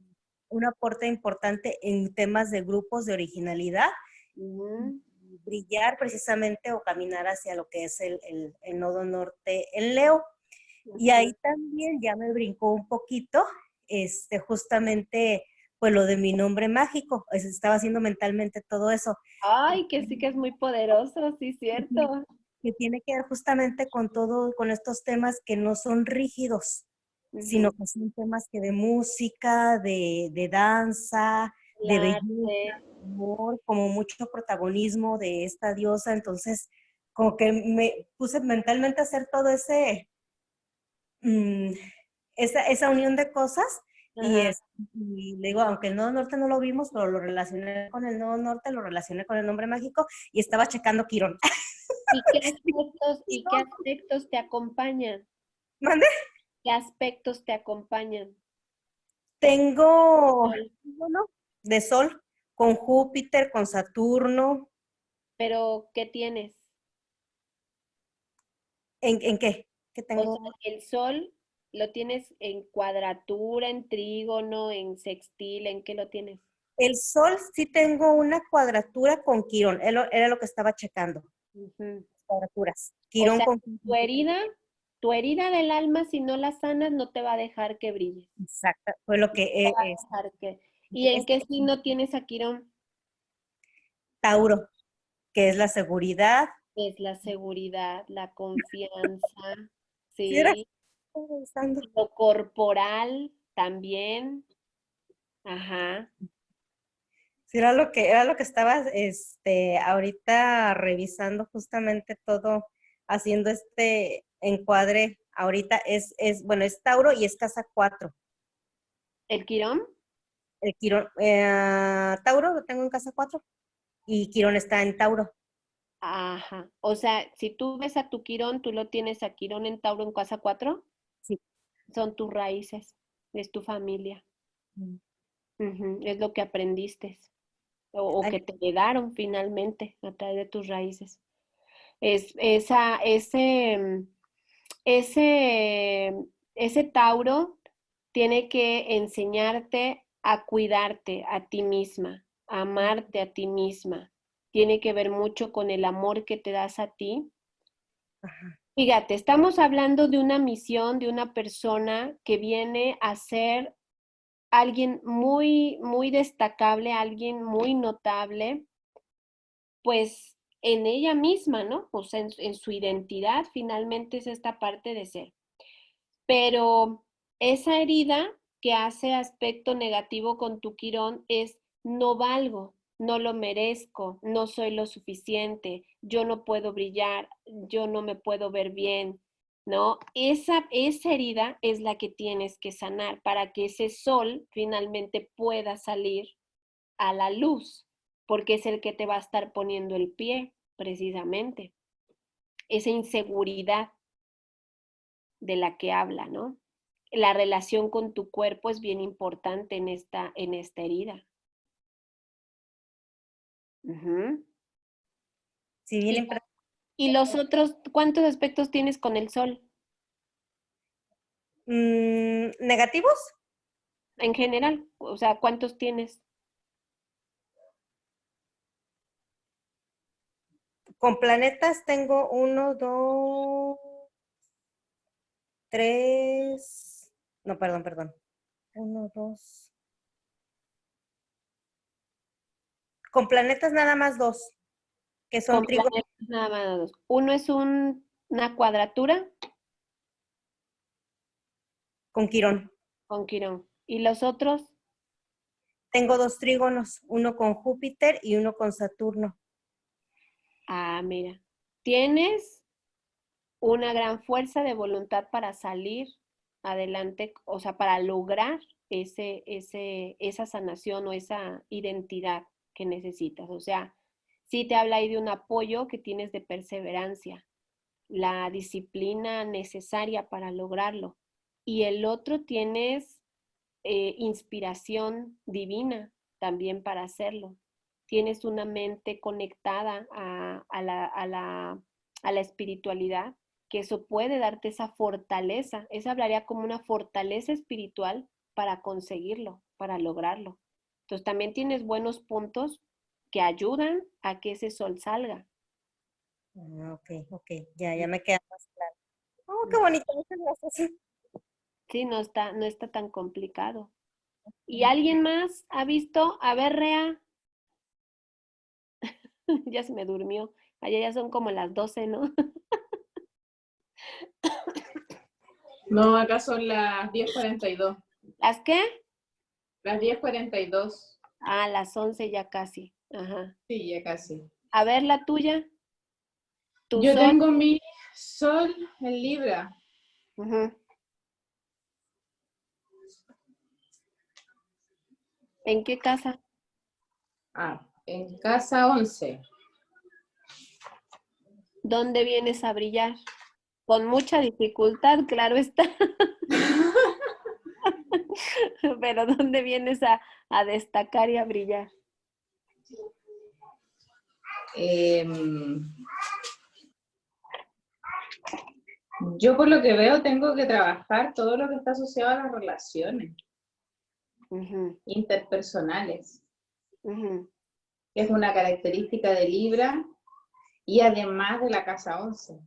un aporte importante en temas de grupos de originalidad, Ujú, brillar precisamente o caminar hacia lo que es el nodo norte en Leo. Y ahí ujú. también ya me brincó un poquito, justamente, pues lo de mi nombre mágico, estaba haciendo mentalmente todo eso, Ay, que sí que es muy poderoso, sí, cierto. que tiene que ver justamente con todo, con estos temas que no son rígidos, sino Ujú. que son temas que de música, de danza, El de belleza, arte. amor, como mucho protagonismo de esta diosa, entonces como que me puse mentalmente a hacer todo mm, esa unión de cosas Ajá. y le digo, aunque el nodo norte no lo vimos, pero lo relacioné con el nodo norte, lo relacioné con el nombre mágico y estaba checando Quirón. Y qué aspectos te acompañan? ¿Mande? ¿Qué aspectos te acompañan? Tengo Sol. bueno, de Sol con Júpiter, con Saturno. Pero, ¿qué tienes? ¿En qué? ¿Qué O sea, tengo? el sol lo tienes en cuadratura, en trígono, en sextil, ¿en qué lo tienes? El Sol sí tengo una cuadratura con Quirón, era lo que estaba checando, Ujú. cuadraturas. O Quirón sea, con tu Júpiter. herida, tu herida del alma, si no la sanas, no te va a dejar que brilles. Exacto, fue lo que Te va a dejar que... ¿Y en es qué signo tienes a Quirón? Tauro, que es la seguridad. Es la seguridad, la confianza, Sí, era ¿sí? pensando. Lo corporal también. Ajá. Sí, era lo que estaba ahorita revisando justamente todo, haciendo este encuadre. Ahorita bueno, es Tauro y es casa 4. ¿El Quirón? El Quirón, Tauro lo tengo en casa 4 y Quirón está en Tauro. Ajá. O sea, si tú ves a tu Quirón, tú lo tienes a Quirón en Tauro en casa 4, Sí. son tus raíces, es tu familia. Mm. Ujú, es lo que aprendiste o Ay, que te heredaron finalmente a través de tus raíces. Es esa, ese, ese Tauro tiene que enseñarte a cuidarte a ti misma, a amarte a ti misma. Tiene que ver mucho con el amor que te das a ti. ajá. Fíjate, estamos hablando de una misión de una persona que viene a ser alguien muy, muy destacable, alguien muy notable, pues en ella misma, ¿no? O sea, en su identidad finalmente es esta parte de ser. Pero esa herida que hace aspecto negativo con tu Quirón es no valgo, no lo merezco, no soy lo suficiente, yo no puedo brillar, yo no me puedo ver bien, ¿no? Esa herida es la que tienes que sanar para que ese sol finalmente pueda salir a la luz, porque es el que te va a estar poniendo el pie, precisamente. Esa inseguridad de la que habla, ¿no? La relación con tu cuerpo es bien importante en esta herida. Ujú. Sí, bien Y, impresionante. y los otros, ¿cuántos aspectos tienes con el sol? ¿Negativos? En general, o sea, ¿cuántos tienes? Con planetas tengo uno, dos, tres. No, perdón. Uno, dos. Con planetas nada más dos, que son Con trigo planetas nada más dos. Uno es una cuadratura con Quirón. con Quirón. ¿Y los otros? tengo 2 trígonos, uno con Júpiter y uno con Saturno. Ah, mira. Tienes una gran fuerza de voluntad para salir adelante, o sea, para lograr esa sanación o esa identidad que necesitas. O sea, sí te habla ahí de un apoyo que tienes de perseverancia, la disciplina necesaria para lograrlo. Y el otro tienes inspiración divina también para hacerlo. Tienes una mente conectada a la espiritualidad, que eso puede darte esa fortaleza. Eso hablaría como una fortaleza espiritual para conseguirlo, para lograrlo. Entonces también tienes buenos puntos que ayudan a que ese sol salga. Ok, ya me queda más claro. Oh, qué bonito, muchas gracias. Sí, no está tan complicado. ¿Y alguien más ha visto? A ver, Rea, ya se me durmió. Allá ya son como las 12, ¿no? No, acá son las 10:42. ¿Las qué? Las 10:42. Ah, las 11 ya casi. Ajá. Sí, ya casi. A ver la tuya. Tu Yo sol. tengo mi sol en Libra. Ujú. ¿En qué casa? En casa 11. ¿Dónde vienes a brillar? Con mucha dificultad, claro está. Pero ¿dónde vienes a destacar y a brillar? Yo por lo que veo tengo que trabajar todo lo que está asociado a las relaciones Ujú, interpersonales, ujú. que es una característica de Libra y además de la casa 11.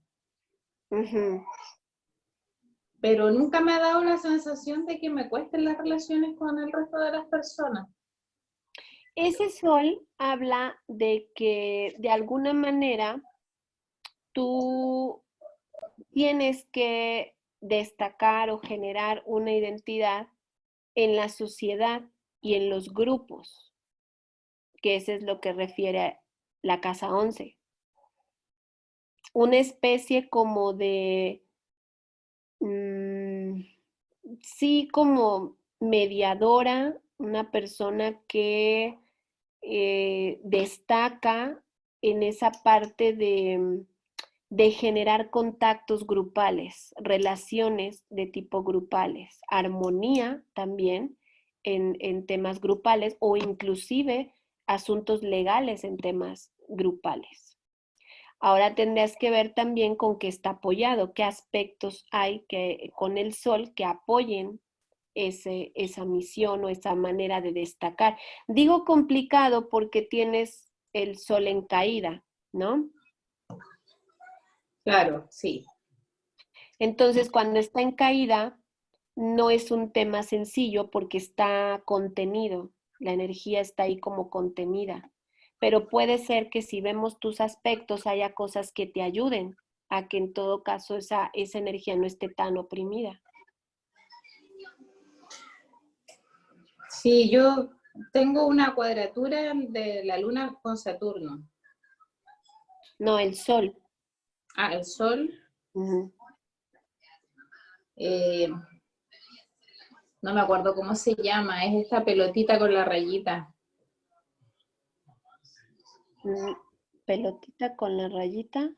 Ujú. Pero nunca me ha dado la sensación de que me cuesten las relaciones con el resto de las personas. Ese sol habla de que de alguna manera tú tienes que destacar o generar una identidad en la sociedad y en los grupos, que eso es lo que refiere la casa 11. Una especie como de, mm, sí, como mediadora, una persona que destaca en esa parte de generar contactos grupales, relaciones de tipo grupales, armonía también en temas grupales o inclusive asuntos legales en temas grupales. Ahora tendrás que ver también con qué está apoyado, qué aspectos hay que, con el sol que apoyen esa misión o esa manera de destacar. Digo complicado porque tienes el sol en caída, ¿no? Claro, sí. Entonces, cuando está en caída, no es un tema sencillo porque está contenido, la energía está ahí como contenida. Pero puede ser que si vemos tus aspectos haya cosas que te ayuden a que en todo caso esa energía no esté tan oprimida. Sí, yo tengo una cuadratura de la luna con Saturno. No, el sol. El sol. Uh-huh. No me acuerdo cómo se llama, es esta pelotita con la rayita. Pelotita con la rayita.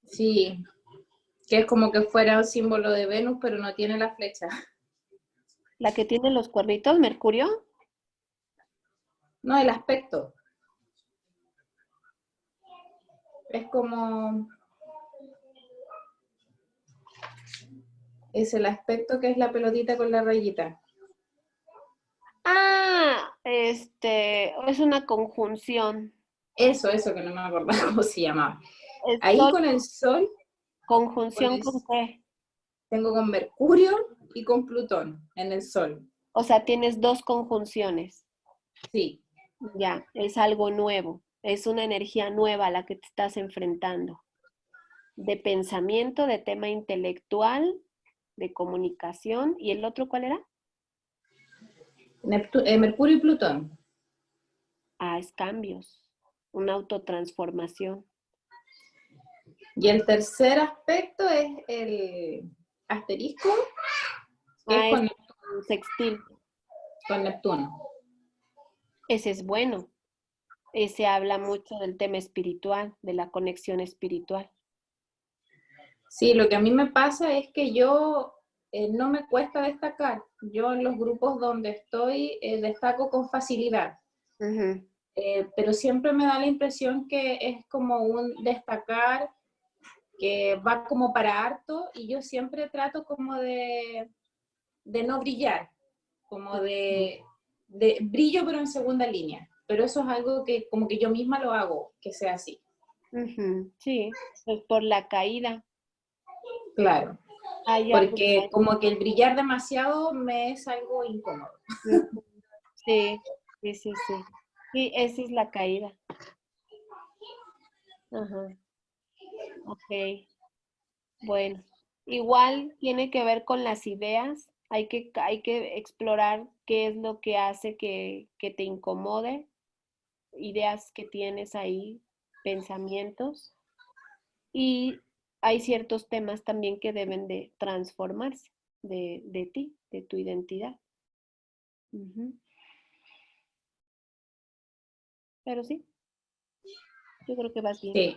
Sí, que es como que fuera un símbolo de Venus, pero no tiene la flecha. La que tiene los cuernitos, Mercurio. No, el aspecto. Es como... Es el aspecto que es la pelotita con la rayita. Es una conjunción. Eso, que no me acuerdo cómo se llamaba. El Ahí sol, con el Sol... conjunción con qué. Tengo con Mercurio y con Plutón en el Sol. O sea, tienes dos conjunciones. Sí. Ya, es algo nuevo. Es una energía nueva a la que te estás enfrentando. De pensamiento, de tema intelectual, de comunicación. ¿Y el otro cuál era? Mercurio y Plutón. Ah, es cambios, una autotransformación. Y el tercer aspecto es el asterisco, que Ah, es es un sextil. con Neptuno. Ese es bueno. Ese habla mucho del tema espiritual, de la conexión espiritual. Sí, lo que a mí me pasa es que yo no me cuesta destacar. Yo en los grupos donde estoy destaco con facilidad. Ujú. Pero siempre me da la impresión que es como un destacar que va como para harto y yo siempre trato como de no brillar, como de brillo pero en segunda línea. Pero eso es algo que como que yo misma lo hago, que sea así. Ujú, sí, pues por la caída. Claro, Hay algo porque que... como que el brillar demasiado me es algo incómodo. Ujú. Sí, sí, sí, sí. Sí, esa es la caída. Ajá, ok. Bueno, igual tiene que ver con las ideas. Hay que explorar qué es lo que hace que te incomode, ideas que tienes ahí, pensamientos. Y hay ciertos temas también que deben de transformarse de ti, de tu identidad. Ujú. Pero sí, yo creo que vas bien. Sí,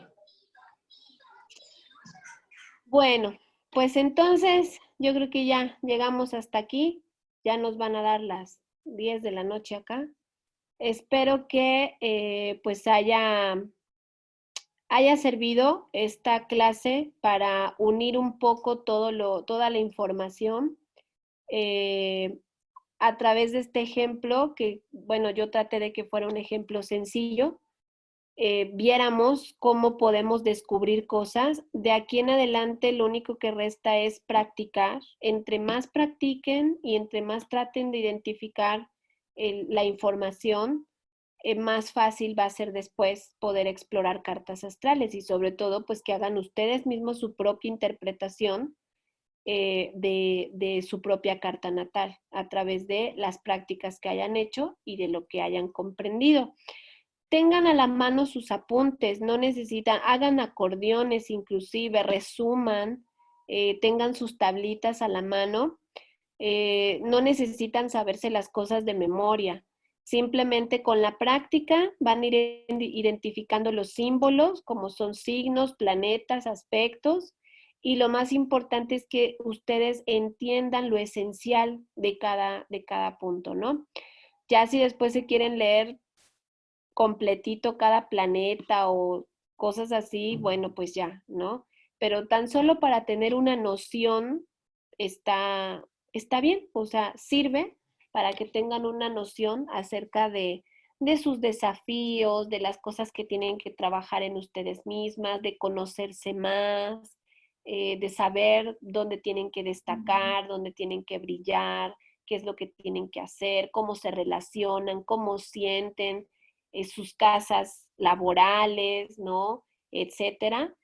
Bueno, pues entonces yo creo que ya llegamos hasta aquí. Ya nos van a dar las 10 de la noche acá. Espero que pues haya servido esta clase para unir un poco toda la información eh, a través de este ejemplo, que bueno, yo traté de que fuera un ejemplo sencillo, viéramos cómo podemos descubrir cosas. De aquí en adelante lo único que resta es practicar. Entre más practiquen y entre más traten de identificar la información, más fácil va a ser después poder explorar cartas astrales y sobre todo pues que hagan ustedes mismos su propia interpretación de su propia carta natal a través de las prácticas que hayan hecho y de lo que hayan comprendido. Tengan a la mano sus apuntes, no necesitan, hagan acordeones inclusive, resuman, tengan sus tablitas a la mano, no necesitan saberse las cosas de memoria. Simplemente con la práctica van a ir identificando los símbolos, como son signos, planetas, aspectos, y lo más importante es que ustedes entiendan lo esencial de cada punto, ¿no? Ya si después se quieren leer completito cada planeta o cosas así, bueno, pues ya, ¿no? Pero tan solo para tener una noción está bien, o sea, sirve para que tengan una noción acerca de sus desafíos, de las cosas que tienen que trabajar en ustedes mismas, de conocerse más, de saber dónde tienen que destacar, dónde tienen que brillar, qué es lo que tienen que hacer, cómo se relacionan, cómo sienten sus casas laborales, ¿no? Etcétera.